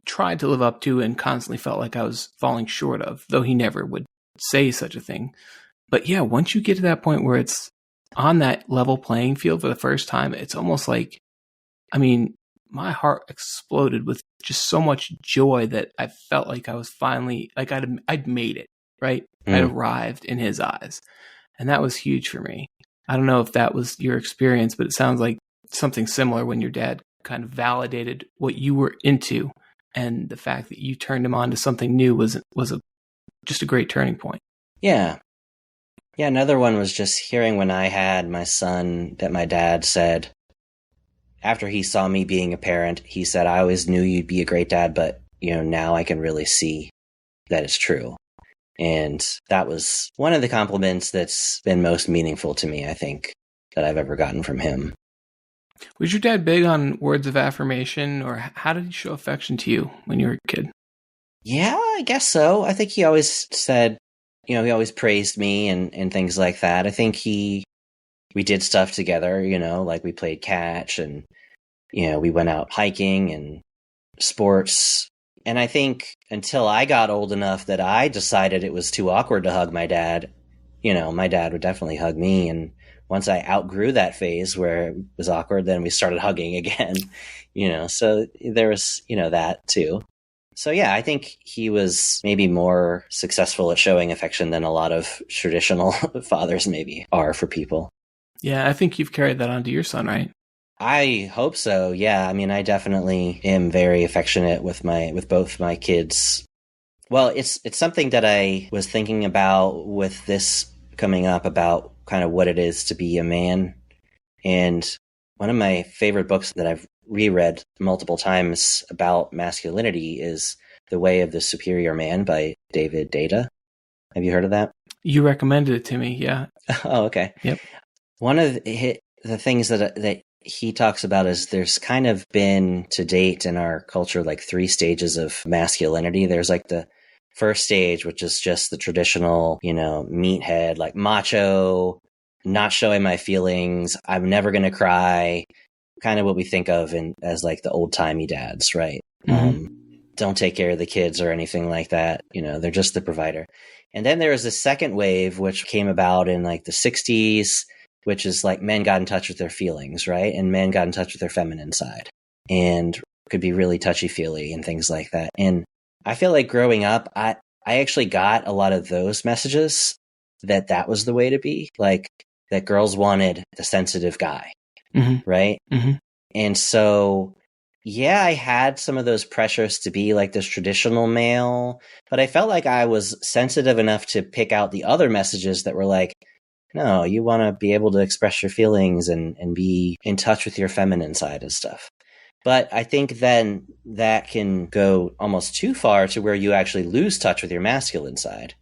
tried to live up to and constantly felt like I was falling short of, though he never would say such a thing. But yeah, once you get to that point where it's on that level playing field for the first time, it's almost like, my heart exploded with just so much joy that I felt like I was finally, like I'd made it, right? I'd arrived in his eyes. And that was huge for me. I don't know if that was your experience, but it sounds like something similar when your dad kind of validated what you were into, and the fact that you turned him on to something new was just a great turning point. Yeah. Yeah, another one was just hearing when I had my son that my dad said, after he saw me being a parent, he said, I always knew you'd be a great dad, but now I can really see that it's true. And that was one of the compliments that's been most meaningful to me, I think, that I've ever gotten from him. Was your dad big on words of affirmation, or how did he show affection to you when you were a kid? Yeah, I guess so. I think he always said, he always praised me and things like that. I think we did stuff together, like we played catch, and, we went out hiking and sports. And I think until I got old enough that I decided it was too awkward to hug my dad, my dad would definitely hug me. And once I outgrew that phase where it was awkward, then we started hugging again, so there was, that too. So yeah, I think he was maybe more successful at showing affection than a lot of traditional fathers maybe are for people. Yeah, I think you've carried that on to your son, right? I hope so. Yeah. I definitely am very affectionate with both my kids. Well, it's something that I was thinking about with this coming up, about kind of what it is to be a man. And one of my favorite books that I've reread multiple times about masculinity is The Way of the Superior Man by David Deida. Have you heard of that? You recommended it to me, yeah. Oh, okay. Yep. One of the things that he talks about is there's kind of been to date in our culture like 3 stages of masculinity. There's like the first stage, which is just the traditional, meathead, like macho, not showing my feelings. I'm never going to cry. Kind of what we think of as like the old timey dads, right? Mm-hmm. Don't take care of the kids or anything like that. They're just the provider. And then there was a second wave, which came about in like the 60s, which is like men got in touch with their feelings, right? And men got in touch with their feminine side and could be really touchy-feely and things like that. And I feel like growing up, I actually got a lot of those messages that was the way to be, like that girls wanted the sensitive guy, Mm-hmm. right? Mm-hmm. And so, yeah, I had some of those pressures to be like this traditional male, but I felt like I was sensitive enough to pick out the other messages that were like, no, you want to be able to express your feelings and be in touch with your feminine side and stuff. But I think then that can go almost too far to where you actually lose touch with your masculine side.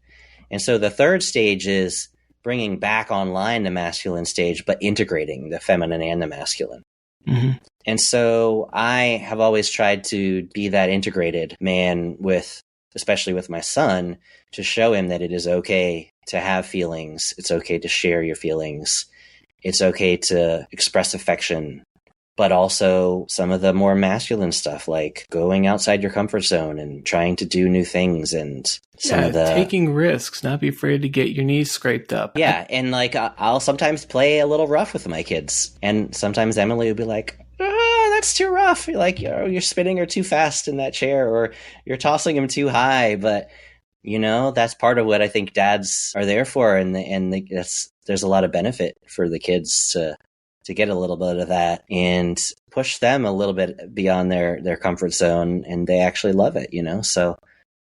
And so the third stage is bringing back online the masculine stage, but integrating the feminine and the masculine. Mm-hmm. And so I have always tried to be that integrated man especially with my son, to show him that it is okay to have feelings. It's okay to share your feelings. It's okay to express affection, but also some of the more masculine stuff, like going outside your comfort zone and trying to do new things and taking risks, not be afraid to get your knees scraped up. Yeah. And like, I'll sometimes play a little rough with my kids. And sometimes Emily will be like, that's too rough. You're like, you're spinning her too fast in that chair, or you're tossing him too high. But, that's part of what I think dads are there for. And there's a lot of benefit for the kids to get a little bit of that and push them a little bit beyond their comfort zone. And they actually love it, So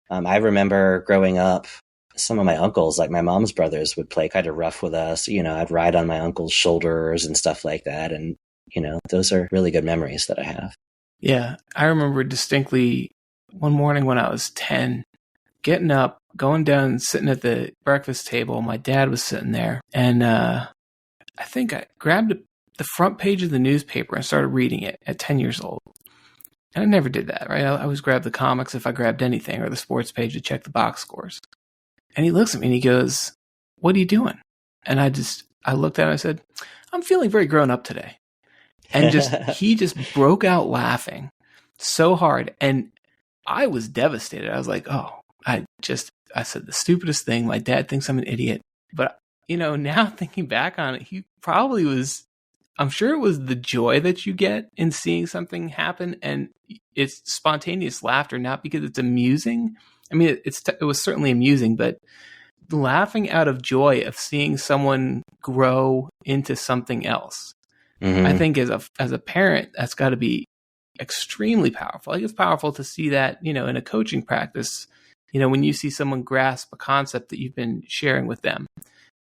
I remember growing up, some of my uncles, like my mom's brothers, would play kind of rough with us. I'd ride on my uncle's shoulders and stuff like that. And, those are really good memories that I have. Yeah. I remember distinctly one morning when I was 10, getting up, going down and sitting at the breakfast table. My dad was sitting there. And I think I grabbed the front page of the newspaper and started reading it at 10 years old. And I never did that, right? I always grabbed the comics if I grabbed anything, or the sports page to check the box scores. And he looks at me and he goes, "What are you doing?" And I looked at him and I said, "I'm feeling very grown up today." And he just broke out laughing so hard. And I was devastated. I was like, oh, I said the stupidest thing. My dad thinks I'm an idiot. But, now thinking back on it, he probably was, I'm sure it was the joy that you get in seeing something happen. And it's spontaneous laughter, not because it's amusing. I mean, it was certainly amusing, but laughing out of joy of seeing someone grow into something else. Mm-hmm. I think as a parent, that's got to be extremely powerful. Like, it's powerful to see that, in a coaching practice, when you see someone grasp a concept that you've been sharing with them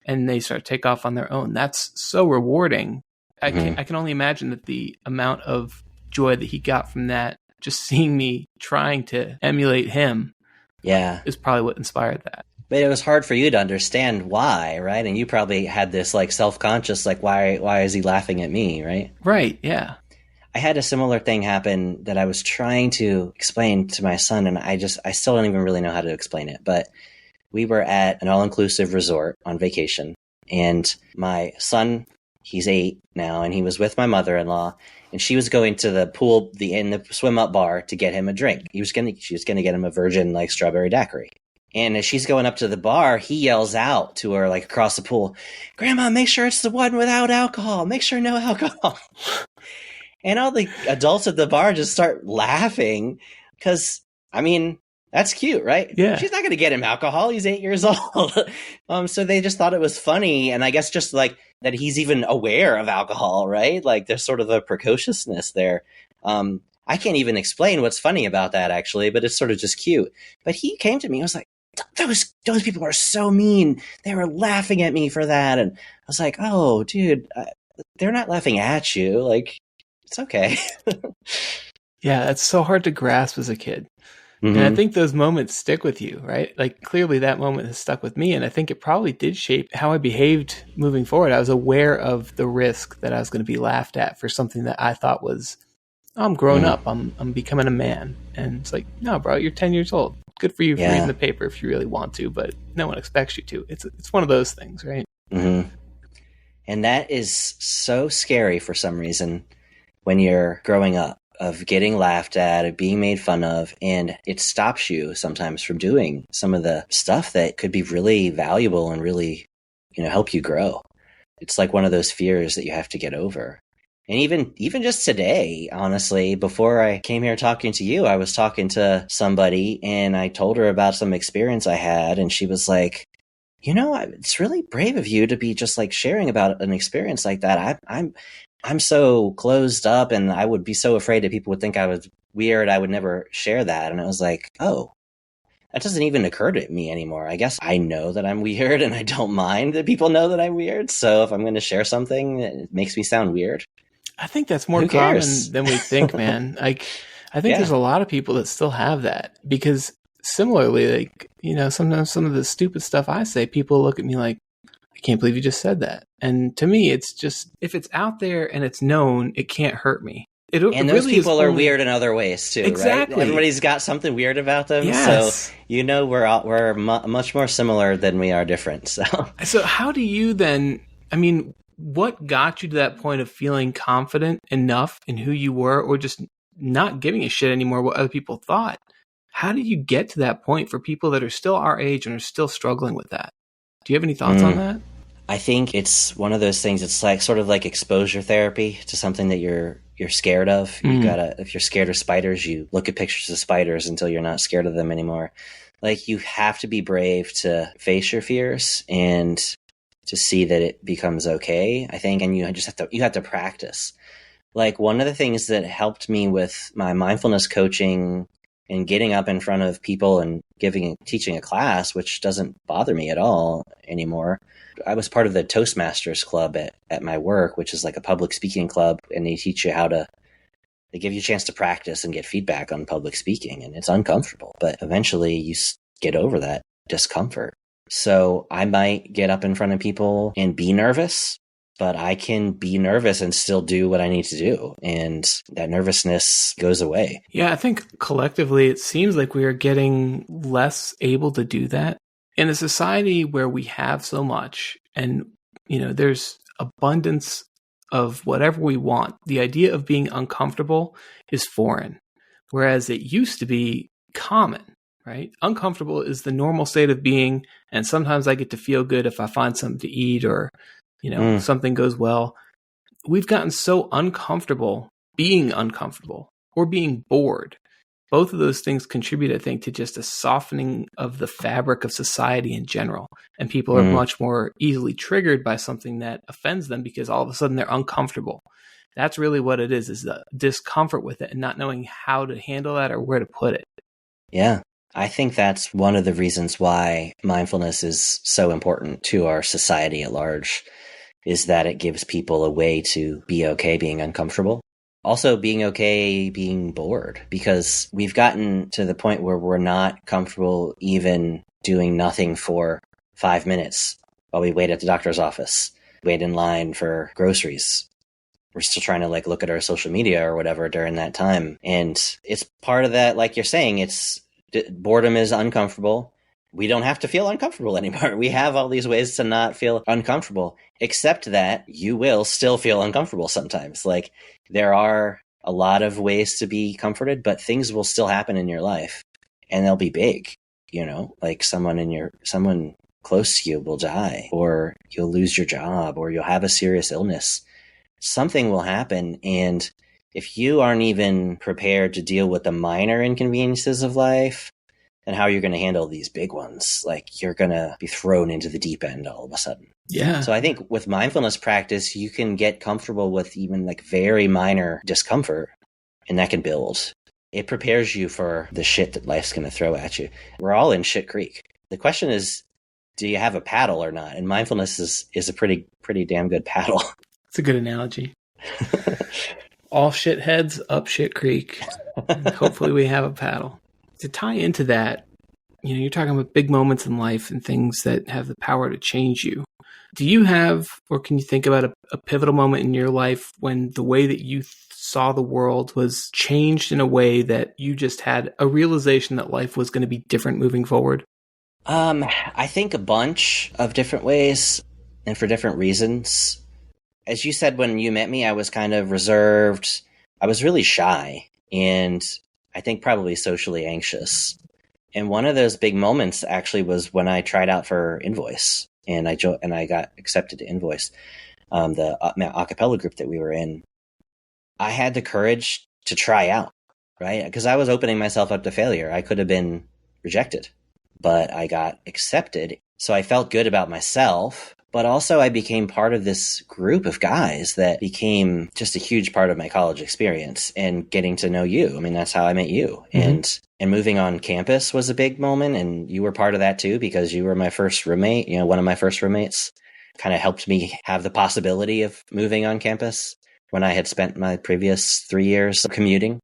and they start to take off on their own. That's so rewarding. I can only imagine that the amount of joy that he got from that, just seeing me trying to emulate him, is probably what inspired that. But it was hard for you to understand why, right? And you probably had this like self-conscious, like, why is he laughing at me, right? Right, yeah. I had a similar thing happen that I was trying to explain to my son, and I still don't even really know how to explain it. But we were at an all-inclusive resort on vacation, and my son, he's 8 now, and he was with my mother-in-law, and she was going to the pool, in the swim-up bar to get him a drink. She was going to get him a virgin, like, strawberry daiquiri. And as she's going up to the bar, he yells out to her, like, across the pool, "Grandma, make sure it's the one without alcohol. Make sure no alcohol." And all the adults at the bar just start laughing because, I mean, that's cute, right? Yeah. She's not going to get him alcohol. He's 8 years old. So they just thought it was funny. And I guess just like that he's even aware of alcohol, right? Like there's sort of a precociousness there. I can't even explain what's funny about that, actually, but it's sort of just cute. But he came to me. I was like, those people are so mean. They were laughing at me for that. And I was like, oh, dude, they're not laughing at you. Like, it's okay. Yeah, it's so hard to grasp as a kid. And I think those moments stick with you, right? Like clearly that moment has stuck with me. And I think it probably did shape how I behaved moving forward. I was aware of the risk that I was going to be laughed at for something that I thought was, oh, I'm grown up. I'm becoming a man. And it's like, no, bro, you're 10 years old. Good for you for reading the paper if you really want to, but no one expects you to. It's one of those things, right? Mm-hmm. And that is so scary for some reason when you're growing up, of getting laughed at, of being made fun of, and it stops you sometimes from doing some of the stuff that could be really valuable and really, help you grow. It's like one of those fears that you have to get over. And even just today, honestly, before I came here talking to you, I was talking to somebody and I told her about some experience I had, and she was like, it's really brave of you to be just like sharing about an experience like that. I'm so closed up, and I would be so afraid that people would think I was weird. I would never share that. And I was like, oh, that doesn't even occur to me anymore. I guess I know that I'm weird, and I don't mind that people know that I'm weird. So if I'm going to share something that makes me sound weird, I think that's more common than we think, man. Like, I think there's a lot of people that still have that, because similarly, like, sometimes some of the stupid stuff I say, people look at me like, I can't believe you just said that. And to me, it's just, if it's out there and it's known, it can't hurt me. And those really people are weird in other ways too, exactly. Right? Everybody's got something weird about them. Yes. So, we're much more similar than we are different. So how do you then, what got you to that point of feeling confident enough in who you were, or just not giving a shit anymore what other people thought? How did you get to that point for people that are still our age and are still struggling with that? Do you have any thoughts on that? I think it's one of those things. It's like sort of like exposure therapy to something that you're scared of. You gotta, if you're scared of spiders, you look at pictures of spiders until you're not scared of them anymore. Like, you have to be brave to face your fears and to see that it becomes okay, I think. And you have to practice. Like, one of the things that helped me with my mindfulness coaching and getting up in front of people and teaching a class, which doesn't bother me at all anymore. I was part of the Toastmasters club at my work, which is like a public speaking club, and they teach you they give you a chance to practice and get feedback on public speaking, and it's uncomfortable, but eventually you get over that discomfort. So I might get up in front of people and be nervous, but I can be nervous and still do what I need to do. And that nervousness goes away. Yeah, I think collectively it seems like we are getting less able to do that. In a society where we have so much and, there's abundance of whatever we want, the idea of being uncomfortable is foreign, whereas it used to be common, right? Uncomfortable is the normal state of being. And sometimes I get to feel good if I find something to eat or something goes well. We've gotten so uncomfortable being uncomfortable or being bored. Both of those things contribute, I think, to just a softening of the fabric of society in general. And people are much more easily triggered by something that offends them because all of a sudden they're uncomfortable. That's really what it is the discomfort with it and not knowing how to handle that or where to put it. Yeah. I think that's one of the reasons why mindfulness is so important to our society at large, is that it gives people a way to be okay being uncomfortable. Also being okay being bored, because we've gotten to the point where we're not comfortable even doing nothing for 5 minutes while we wait at the doctor's office, wait in line for groceries. We're still trying to look at our social media or whatever during that time. And it's part of that, like you're saying, boredom is uncomfortable. We don't have to feel uncomfortable anymore. We have all these ways to not feel uncomfortable, except that you will still feel uncomfortable sometimes. Like, there are a lot of ways to be comforted, but things will still happen in your life, and they'll be big, like someone close to you will die, or you'll lose your job, or you'll have a serious illness. Something will happen. And if you aren't even prepared to deal with the minor inconveniences of life, and how you're going to handle these big ones, you're going to be thrown into the deep end all of a sudden. Yeah. So I think with mindfulness practice, you can get comfortable with even very minor discomfort, and that can build. It prepares you for the shit that life's going to throw at you. We're all in shit creek. The question is, do you have a paddle or not? And mindfulness is a pretty damn good paddle. It's a good analogy. All shit heads up shit creek. Hopefully we have a paddle. To tie into that, you're talking about big moments in life and things that have the power to change you. Do you have, or can you think about a pivotal moment in your life when the way that you saw the world was changed in a way that you just had a realization that life was going to be different moving forward? I think a bunch of different ways and for different reasons. As you said, when you met me, I was kind of reserved. I was really shy and I think probably socially anxious. And one of those big moments actually was when I tried out for Invoice and I got accepted to Invoice, the a cappella group that we were in. I had the courage to try out, right? Because I was opening myself up to failure. I could have been rejected, but I got accepted. So I felt good about myself, but also I became part of this group of guys that became just a huge part of my college experience and getting to know you. I mean, that's how I met you. Mm-hmm. And moving on campus was a big moment. And you were part of that too, because you were my first roommate, one of my first roommates. Kind of helped me have the possibility of moving on campus when I had spent my previous 3 years commuting.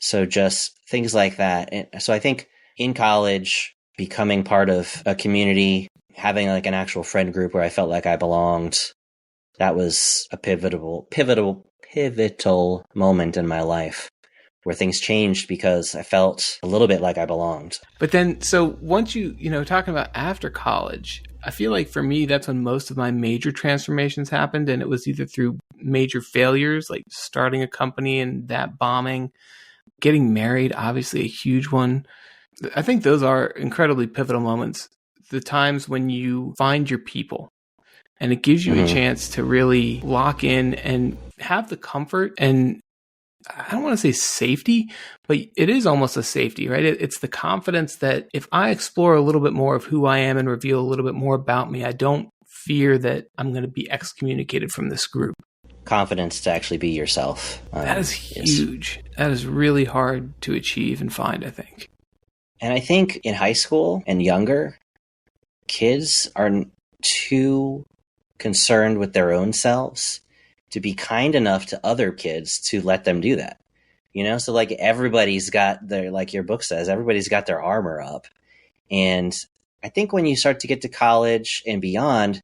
So just things like that. And so I think in college, becoming part of a community, having like an actual friend group where I felt like I belonged, that was a pivotal moment in my life where things changed because I felt a little bit like I belonged. But then, so once talking about after college, I feel like for me, that's when most of my major transformations happened. And it was either through major failures, like starting a company and that bombing, getting married, obviously a huge one. I think those are incredibly pivotal moments. The times when you find your people and it gives you a chance to really lock in and have the comfort and I don't want to say safety, but it is almost a safety, right? It's the confidence that if I explore a little bit more of who I am and reveal a little bit more about me, I don't fear that I'm going to be excommunicated from this group. Confidence to actually be yourself. That is huge. That is really hard to achieve and find, I think. And I think in high school and younger, kids are too concerned with their own selves to be kind enough to other kids to let them do that. So like everybody's got their, like your book says, everybody's got their armor up. And I think when you start to get to college and beyond,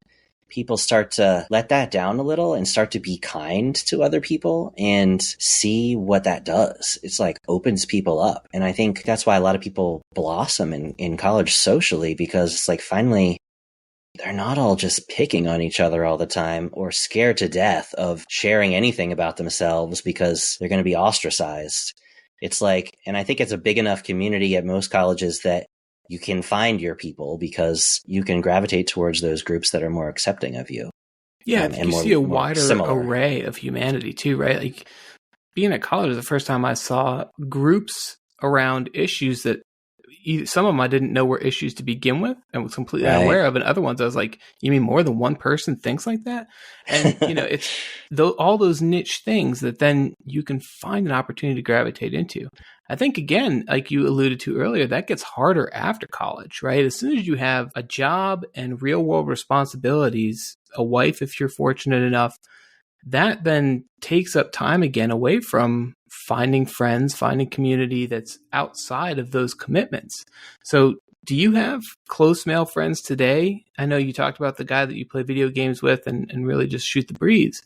people start to let that down a little and start to be kind to other people and see what that does. It's like opens people up. And I think that's why a lot of people blossom in college socially, because it's like finally they're not all just picking on each other all the time or scared to death of sharing anything about themselves because they're going to be ostracized. It's like, and I think it's a big enough community at most colleges that you can find your people because you can gravitate towards those groups that are more accepting of you. Yeah, and you see a wider array of humanity too, right? Like being at college is the first time I saw groups around issues that some of them I didn't know were issues to begin with and was completely unaware of. And other ones I was like, you mean more than one person thinks like that? And, it's all those niche things that then you can find an opportunity to gravitate into. I think, again, like you alluded to earlier, that gets harder after college, right? As soon as you have a job and real world responsibilities, a wife, if you're fortunate enough, that then takes up time again away from finding friends, finding community that's outside of those commitments. So do you have close male friends today? I know you talked about the guy that you play video games with and really just shoot the breeze.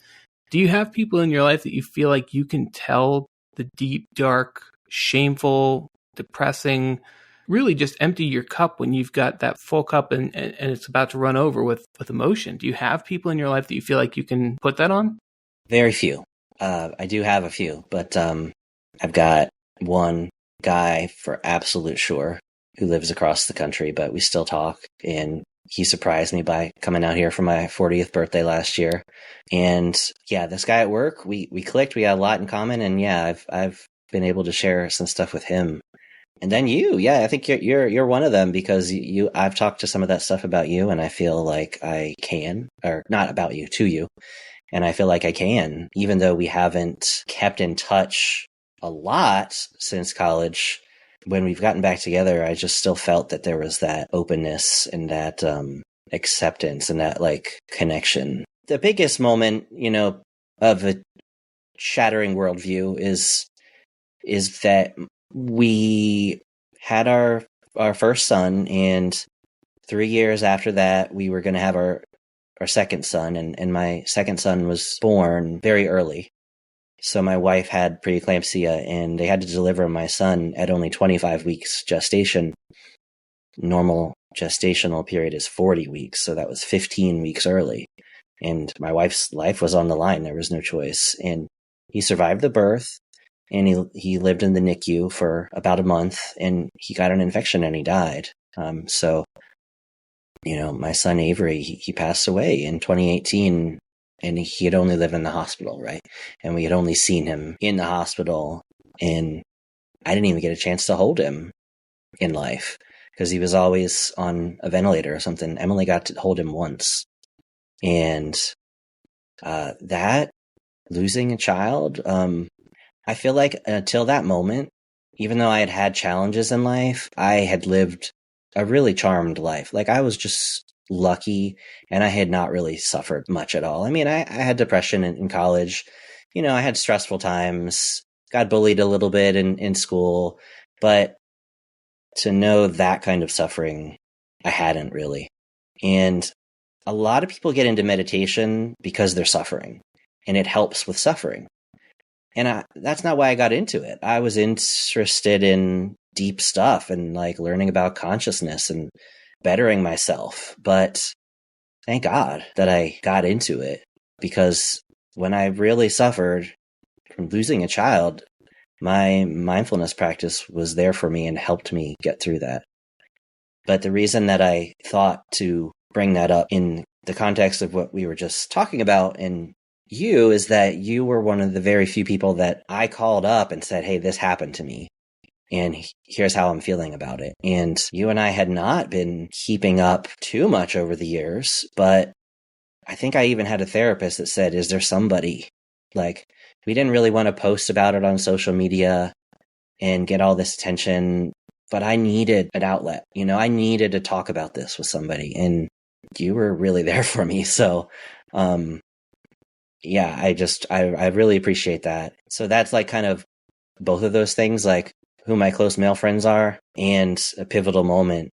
Do you have people in your life that you feel like you can tell the deep, dark, shameful, depressing, really just empty your cup when you've got that full cup and it's about to run over with emotion? Do you have people in your life that you feel like you can put that on? Very few. I do have a few, but I've got one guy for absolute sure who lives across the country, but we still talk. And he surprised me by coming out here for my 40th birthday last year. And yeah, this guy at work, we clicked. We got a lot in common. And yeah, I've been able to share some stuff with him. And then you, yeah, I think you're one of them because I've talked to some of that stuff about you, and I feel like I can, or not about you, to you. And I feel like I can, even though we haven't kept in touch a lot since college. When we've gotten back together, I just still felt that there was that openness and that acceptance and that like connection. The biggest moment, of a shattering worldview is that we had our first son, and 3 years after that, we were going to have our second son, and my second son was born very early. So my wife had preeclampsia, and they had to deliver my son at only 25 weeks gestation. Normal gestational period is 40 weeks, so that was 15 weeks early. And my wife's life was on the line. There was no choice. And he survived the birth, and he lived in the NICU for about a month, and he got an infection and he died. So, my son Avery, he passed away in 2018, and he had only lived in the hospital, right? And we had only seen him in the hospital, and I didn't even get a chance to hold him in life because he was always on a ventilator or something. Emily got to hold him once. And that, losing a child, I feel like until that moment, even though I had had challenges in life, I had lived a really charmed life. Like, I was just lucky, and I had not really suffered much at all. I mean, I had depression in college. I had stressful times, got bullied a little bit in school, but to know that kind of suffering, I hadn't really. And a lot of people get into meditation because they're suffering, and it helps with suffering. And that's not why I got into it. I was interested in deep stuff and like learning about consciousness and bettering myself. But thank God that I got into it, because when I really suffered from losing a child, my mindfulness practice was there for me and helped me get through that. But the reason that I thought to bring that up in the context of what we were just talking about and you is that you were one of the very few people that I called up and said, hey, this happened to me, and here's how I'm feeling about it. And you and I had not been keeping up too much over the years, but I think I even had a therapist that said, is there somebody? Like, we didn't really want to post about it on social media and get all this attention, but I needed an outlet. I needed to talk about this with somebody, and you were really there for me. So, yeah, I really appreciate that. So that's like kind of both of those things, like who my close male friends are and a pivotal moment.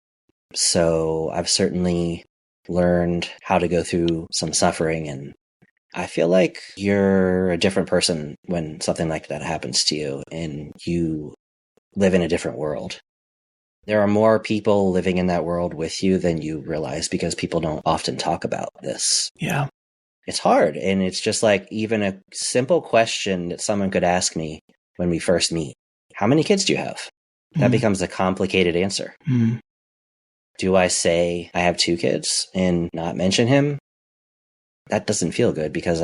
So I've certainly learned how to go through some suffering, and I feel like you're a different person when something like that happens to you and you live in a different world. There are more people living in that world with you than you realize, because people don't often talk about this. Yeah. It's hard. And it's just like even a simple question that someone could ask me when we first meet. How many kids do you have? That becomes a complicated answer. Do I say I have 2 kids and not mention him? That doesn't feel good, because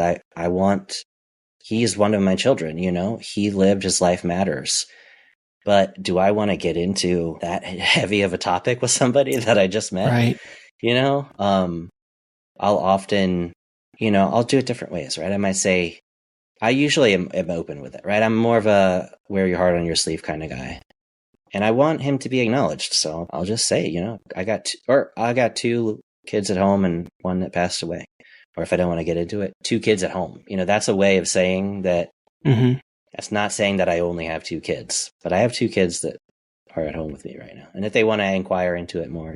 he's one of my children, he lived, his life matters. But do I want to get into that heavy of a topic with somebody that I just met? Right. I'll often, I'll do it different ways, right? I might say, I usually am open with it, right? I'm more of a wear your heart on your sleeve kind of guy. And I want him to be acknowledged. So I'll just say, I got 2 kids at home and 1 that passed away. Or if I don't want to get into it, 2 kids at home. That's a way of saying that. That's not saying that I only have 2 kids, but I have 2 kids that are at home with me right now. And if they want to inquire into it more,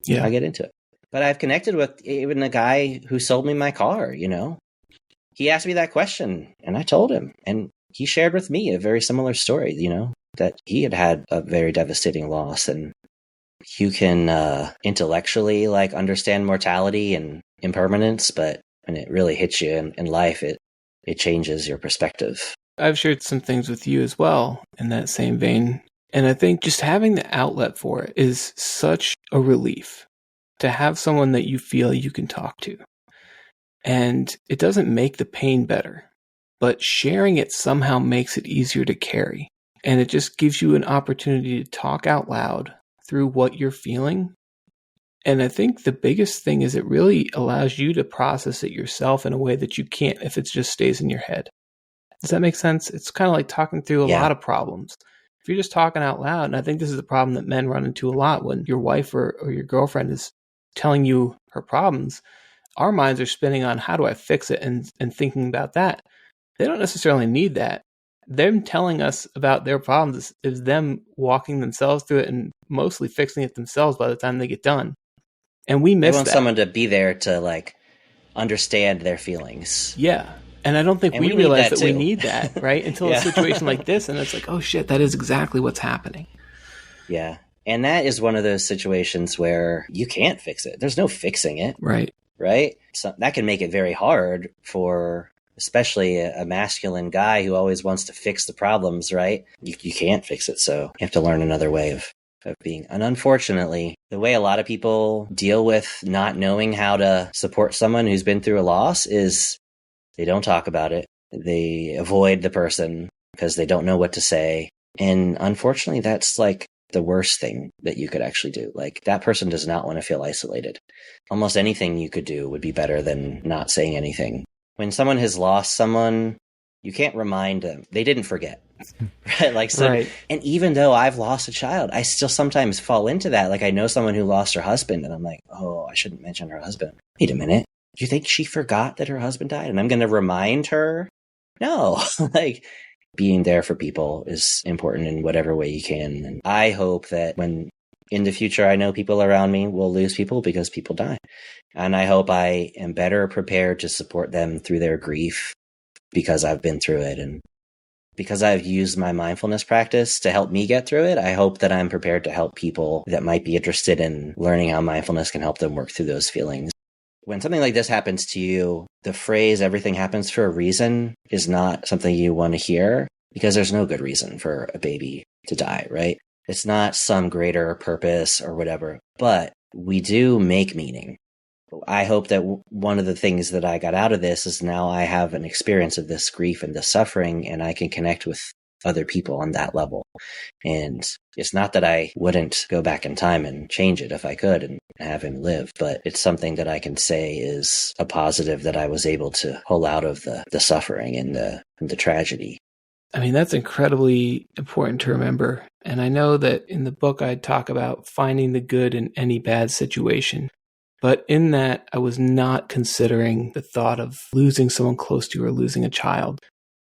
yeah, I'll get into it. But I've connected with even the guy who sold me my car, He asked me that question, and I told him. And he shared with me a very similar story, that he had a very devastating loss. And you can intellectually understand mortality and impermanence, but when it really hits you in life, it changes your perspective. I've shared some things with you as well in that same vein. And I think just having the outlet for it is such a relief, to have someone that you feel you can talk to. And it doesn't make the pain better, but sharing it somehow makes it easier to carry. And it just gives you an opportunity to talk out loud through what you're feeling. And I think the biggest thing is it really allows you to process it yourself in a way that you can't if it just stays in your head. Does that make sense? It's kind of like talking through a lot of problems. If you're just talking out loud, and I think this is a problem that men run into a lot when your wife or your girlfriend is telling you her problems, our minds are spinning on how do I fix it and thinking about that. They don't necessarily need that. them telling us about their problems is them walking themselves through it and mostly fixing it themselves by the time they get done. And we miss They want that. someone to be there to like understand their feelings. Yeah. And I don't think And we we need realize that that we too. need that, right? Until Yeah. a situation like this, and it's like, oh shit, that is exactly what's happening. Yeah. And that is one of those situations where you can't fix it. There's no fixing it, Right. right? So that can make it very hard for especially a masculine guy who always wants to fix the problems, right? You can't fix it. So you have to learn another way of being. And unfortunately, the way a lot of people deal with not knowing how to support someone who's been through a loss is they don't talk about it. They avoid the person because they don't know what to say. And unfortunately, that's like the worst thing that you could actually do. Like that person does not want to feel isolated. Almost anything you could do would be better than not saying anything. When someone has lost someone, you can't remind them. They didn't forget. Right? Like so, Right. And even though I've lost a child, I still sometimes fall into that. Like I know someone who lost her husband and I'm like, oh, I shouldn't mention her husband. Wait a minute. Do you think she forgot that her husband died? And I'm going to remind her? No. Like being there for people is important in whatever way you can. And I hope that when in the future, I know people around me will lose people because people die. And I hope I am better prepared to support them through their grief because I've been through it. And because I've used my mindfulness practice to help me get through it, I hope that I'm prepared to help people that might be interested in learning how mindfulness can help them work through those feelings. When something like this happens to you, the phrase everything happens for a reason is not something you want to hear because there's no good reason for a baby to die, right? It's not some greater purpose or whatever, but we do make meaning. I hope that one of the things that I got out of this is now I have an experience of this grief and this suffering, and I can connect with other people on that level. And it's not that I wouldn't go back in time and change it if I could and have him live, but it's something that I can say is a positive that I was able to pull out of the suffering and the tragedy. I mean, that's incredibly important to remember. And I know that in the book, I talk about finding the good in any bad situation. But in that, I was not considering the thought of losing someone close to you or losing a child.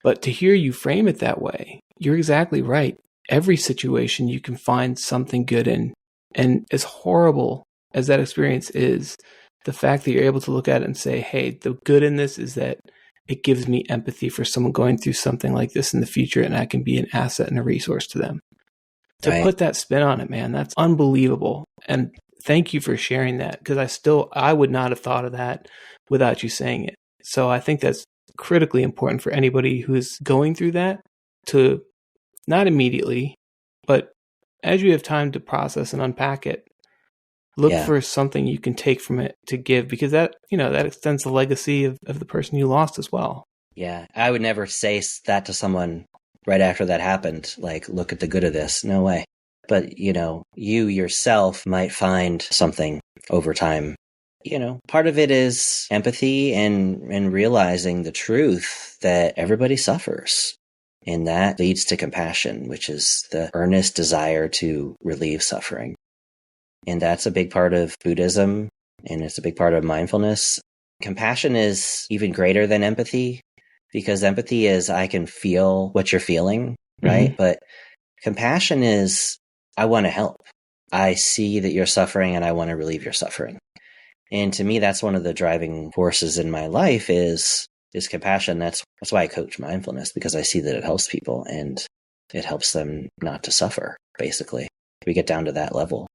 But to hear you frame it that way, you're exactly right. Every situation you can find something good in. And as horrible as that experience is, the fact that you're able to look at it and say, hey, the good in this is that it gives me empathy for someone going through something like this in the future, and I can be an asset and a resource to them. To Right. put that spin on it, man, that's unbelievable. And thank you for sharing that, because I would not have thought of that without you saying it. So I think that's critically important for anybody who's going through that to not immediately, but as you have time to process and unpack it, look for something you can take from it to give, because that extends the legacy of the person you lost as well. Yeah, I would never say that to someone right after that happened, like, look at the good of this. No way. But, you yourself might find something over time. Part of it is empathy and realizing the truth that everybody suffers. And that leads to compassion, which is the earnest desire to relieve suffering. And that's a big part of Buddhism, and it's a big part of mindfulness. Compassion is even greater than empathy, because empathy is I can feel what you're feeling, right? Mm-hmm. But compassion is I want to help. I see that you're suffering and I want to relieve your suffering. And to me, that's one of the driving forces in my life is compassion. That's why I coach mindfulness, because I see that it helps people and it helps them not to suffer, basically. We get down to that level.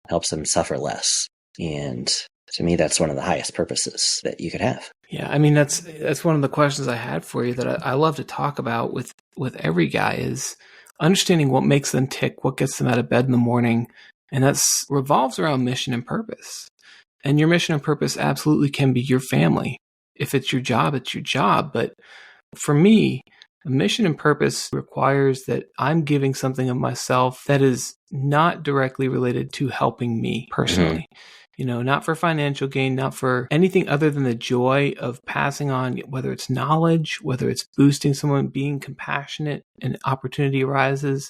Helps them suffer less. And to me, that's one of the highest purposes that you could have. Yeah, I mean, that's one of the questions I had for you that I love to talk about with every guy is understanding what makes them tick, what gets them out of bed in the morning. And that's revolves around mission and purpose. And your mission and purpose absolutely can be your family. If it's your job, it's your job. But for me, a mission and purpose requires that I'm giving something of myself that is not directly related to helping me personally. Mm-hmm. Not for financial gain, not for anything other than the joy of passing on, whether it's knowledge, whether it's boosting someone, being compassionate, and opportunity arises,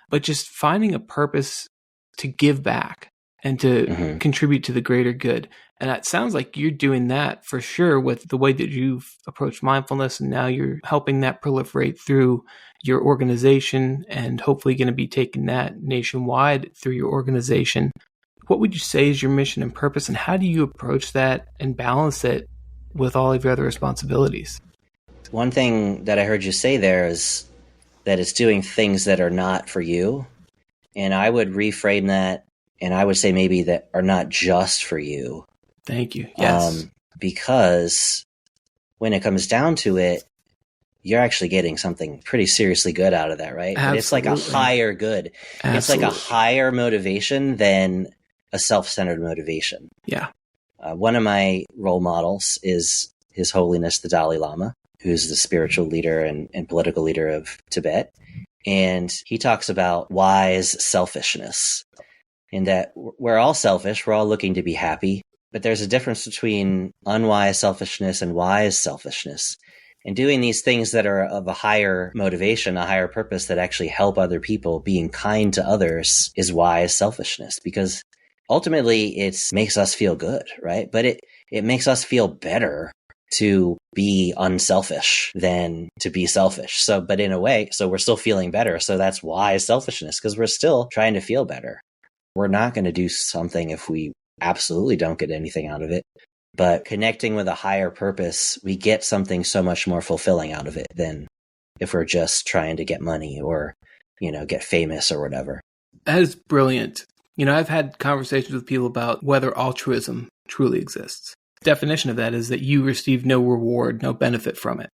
but just finding a purpose to give back and to contribute to the greater good. And it sounds like you're doing that for sure with the way that you've approached mindfulness, and now you're helping that proliferate through your organization and hopefully going to be taking that nationwide through your organization. What would you say is your mission and purpose, and how do you approach that and balance it with all of your other responsibilities? One thing that I heard you say there is that it's doing things that are not for you. And I would reframe that, and I would say maybe that are not just for you. Thank you. Yes. Because when it comes down to it, you're actually getting something pretty seriously good out of that, right? Absolutely. It's like a higher good. Absolutely. It's like a higher motivation than a self-centered motivation. Yeah. One of my role models is His Holiness the Dalai Lama, who's the spiritual leader and political leader of Tibet. And he talks about wise selfishness, in that we're all selfish. We're all looking to be happy. But there's a difference between unwise selfishness and wise selfishness. And doing these things that are of a higher motivation, a higher purpose that actually help other people, being kind to others, is wise selfishness, because ultimately it makes us feel good, right? But it makes us feel better to be unselfish than to be selfish. So, but in a way, so we're still feeling better. So that's wise selfishness, because we're still trying to feel better. We're not going to do something if we absolutely don't get anything out of it. But connecting with a higher purpose, we get something so much more fulfilling out of it than if we're just trying to get money or, get famous or whatever. That is brilliant. I've had conversations with people about whether altruism truly exists. The definition of that is that you receive no reward, no benefit from it.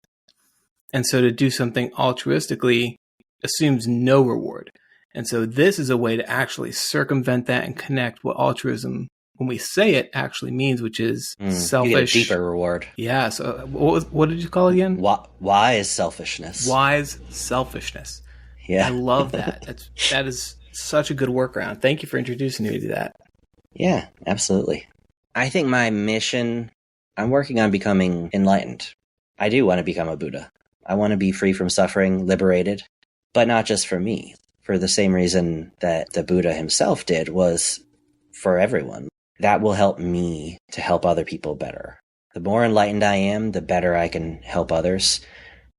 And so to do something altruistically assumes no reward. And so this is a way to actually circumvent that and connect what altruism, when we say it, actually means, which is selfish. You get a deeper reward. Yeah. So what did you call it again? Wise selfishness. Wise selfishness. Yeah. I love that. That is such a good workaround. Thank you for introducing me to that. Yeah, absolutely. I think my mission, I'm working on becoming enlightened. I do want to become a Buddha. I want to be free from suffering, liberated, but not just for me. For the same reason that the Buddha himself did, was for everyone. That will help me to help other people better. The more enlightened I am, the better I can help others.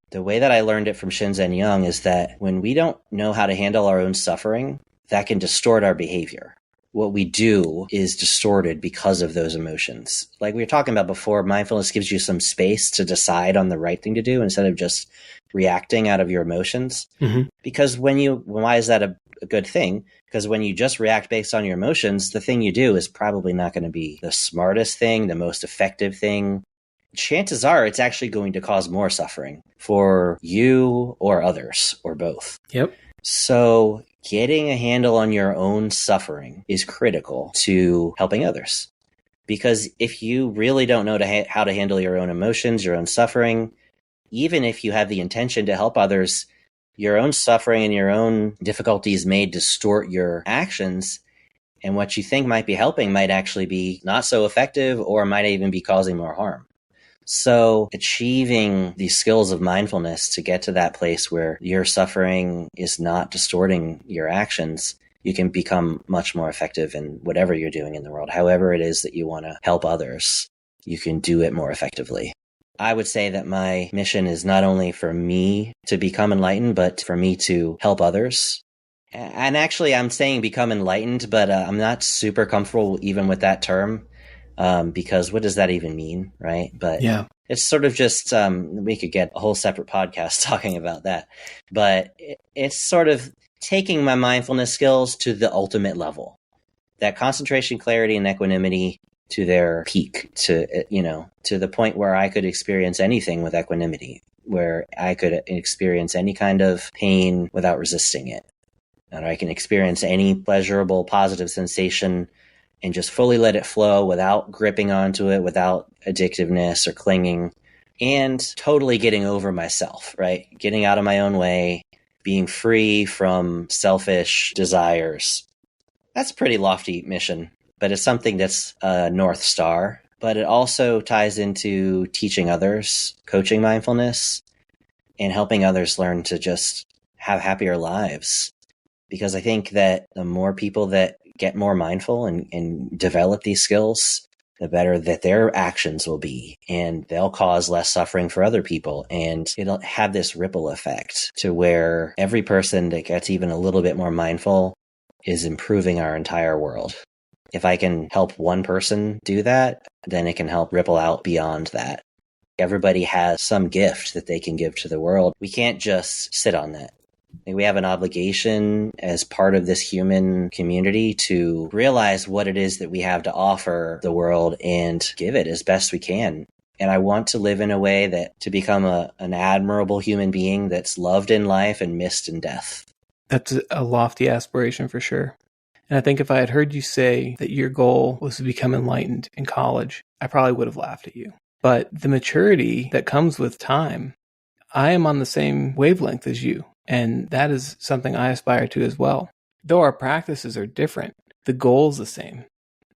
The way that I learned it from Shinzen Young is that when we don't know how to handle our own suffering, that can distort our behavior. What we do is distorted because of those emotions. Like we were talking about before, mindfulness gives you some space to decide on the right thing to do instead of just reacting out of your emotions. Mm-hmm. Because why is that a good thing? Because when you just react based on your emotions, the thing you do is probably not going to be the smartest thing, the most effective thing. Chances are it's actually going to cause more suffering for you or others or both. Yep. So getting a handle on your own suffering is critical to helping others. Because if you really don't know how to handle your own emotions, your own suffering, even if you have the intention to help others, your own suffering and your own difficulties may distort your actions. And what you think might be helping might actually be not so effective or might even be causing more harm. So achieving these skills of mindfulness to get to that place where your suffering is not distorting your actions, you can become much more effective in whatever you're doing in the world. However it is that you want to help others, you can do it more effectively. I would say that my mission is not only for me to become enlightened, but for me to help others. And actually, I'm saying become enlightened, but I'm not super comfortable even with that term. Because what does that even mean, right? But yeah, it's sort of just, we could get a whole separate podcast talking about that. But it's sort of taking my mindfulness skills to the ultimate level. That concentration, clarity, and equanimity to their peak, to the point where I could experience anything with equanimity, where I could experience any kind of pain without resisting it. And I can experience any pleasurable, positive sensation and just fully let it flow without gripping onto it, without addictiveness or clinging, and totally getting over myself, right? Getting out of my own way, being free from selfish desires. That's a pretty lofty mission, but it's something that's a North Star. But it also ties into teaching others, coaching mindfulness, and helping others learn to just have happier lives. Because I think that the more people that get more mindful and develop these skills, the better that their actions will be, and they'll cause less suffering for other people. And it'll have this ripple effect to where every person that gets even a little bit more mindful is improving our entire world. If I can help one person do that, then it can help ripple out beyond that. Everybody has some gift that they can give to the world. We can't just sit on that. We have an obligation as part of this human community to realize what it is that we have to offer the world and give it as best we can. And I want to live in a way that to become an admirable human being that's loved in life and missed in death. That's a lofty aspiration for sure. And I think if I had heard you say that your goal was to become enlightened in college, I probably would have laughed at you. But the maturity that comes with time, I am on the same wavelength as you. And that is something I aspire to as well. Though our practices are different, the goal is the same.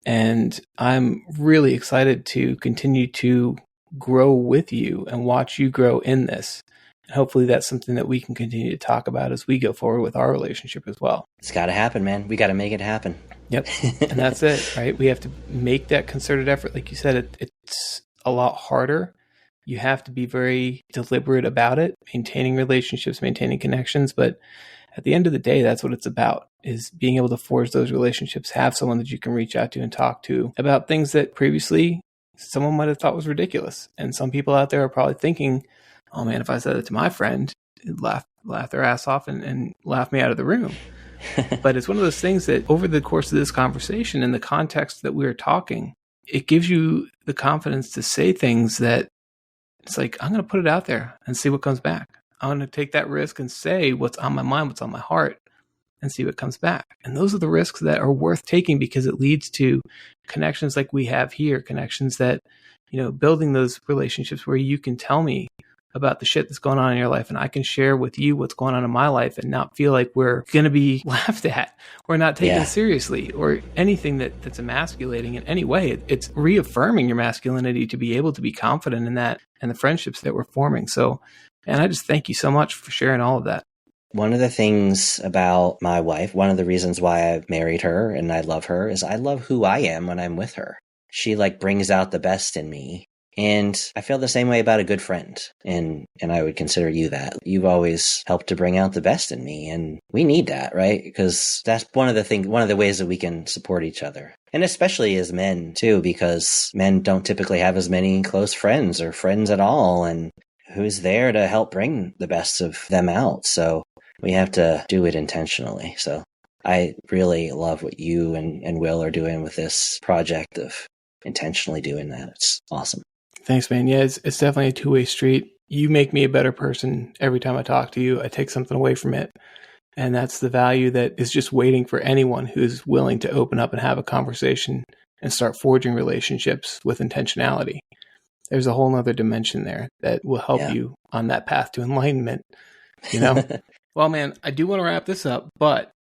And I'm really excited to continue to grow with you and watch you grow in this. And hopefully that's something that we can continue to talk about as we go forward with our relationship as well. It's got to happen, man. We got to make it happen. Yep. And that's it, right? We have to make that concerted effort. Like you said, it's a lot harder. You have to be very deliberate about it, maintaining relationships, maintaining connections. But at the end of the day, that's what it's about, is being able to forge those relationships, have someone that you can reach out to and talk to about things that previously someone might have thought was ridiculous. And some people out there are probably thinking, oh man, if I said it to my friend, it'd laugh their ass off and laugh me out of the room. But it's one of those things that over the course of this conversation, in the context that we are talking, it gives you the confidence to say things that it's like, I'm going to put it out there and see what comes back. I'm going to take that risk and say what's on my mind, what's on my heart, and see what comes back. And those are the risks that are worth taking because it leads to connections like we have here, connections that, building those relationships where you can tell me about the shit that's going on in your life and I can share with you what's going on in my life and not feel like we're going to be laughed at or not taken seriously or anything that's emasculating in any way. It's reaffirming your masculinity to be able to be confident in that and the friendships that we're forming. So, and I just thank you so much for sharing all of that. One of the things about my wife, one of the reasons why I've married her and I love her is I love who I am when I'm with her. She brings out the best in me. And I feel the same way about a good friend. And I would consider you that. You've always helped to bring out the best in me. And we need that, right? Because that's one of the ways that we can support each other. And especially as men too, because men don't typically have as many close friends or friends at all. And who's there to help bring the best of them out? So we have to do it intentionally. So I really love what you and Will are doing with this project of intentionally doing that. It's awesome. Thanks, man. Yeah, it's definitely a two-way street. You make me a better person every time I talk to you. I take something away from it. And that's the value that is just waiting for anyone who's willing to open up and have a conversation and start forging relationships with intentionality. There's a whole nother dimension there that will help you on that path to enlightenment, Well, man, I do want to wrap this up, but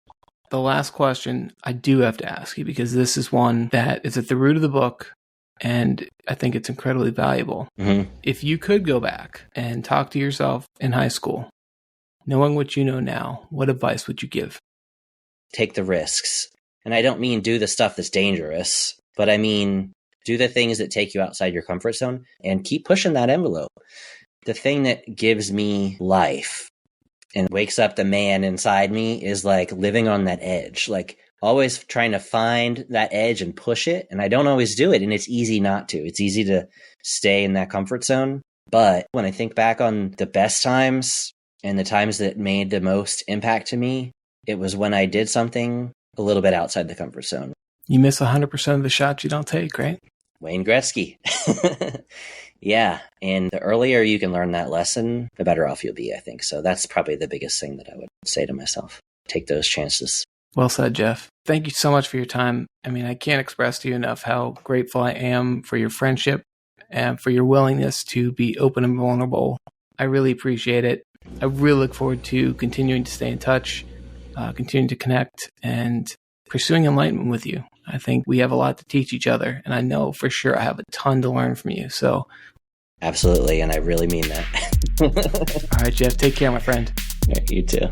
the last question I do have to ask you, because this is one that is at the root of the book. And I think it's incredibly valuable. Mm-hmm. If you could go back and talk to yourself in high school, knowing what you know now, what advice would you give? Take the risks. And I don't mean do the stuff that's dangerous, but I mean do the things that take you outside your comfort zone and keep pushing that envelope. The thing that gives me life and wakes up the man inside me is living on that edge, always trying to find that edge and push it. And I don't always do it. And it's easy not to. It's easy to stay in that comfort zone. But when I think back on the best times and the times that made the most impact to me, it was when I did something a little bit outside the comfort zone. You miss 100% of the shots you don't take, right? Wayne Gretzky. Yeah. And the earlier you can learn that lesson, the better off you'll be, I think. So that's probably the biggest thing that I would say to myself. Take those chances. Well said, Jeff. Thank you so much for your time. I mean, I can't express to you enough how grateful I am for your friendship and for your willingness to be open and vulnerable. I really appreciate it. I really look forward to continuing to stay in touch, continuing to connect, and pursuing enlightenment with you. I think we have a lot to teach each other, and I know for sure I have a ton to learn from you. So, absolutely, and I really mean that. All right, Jeff, take care, my friend. Yeah, you too.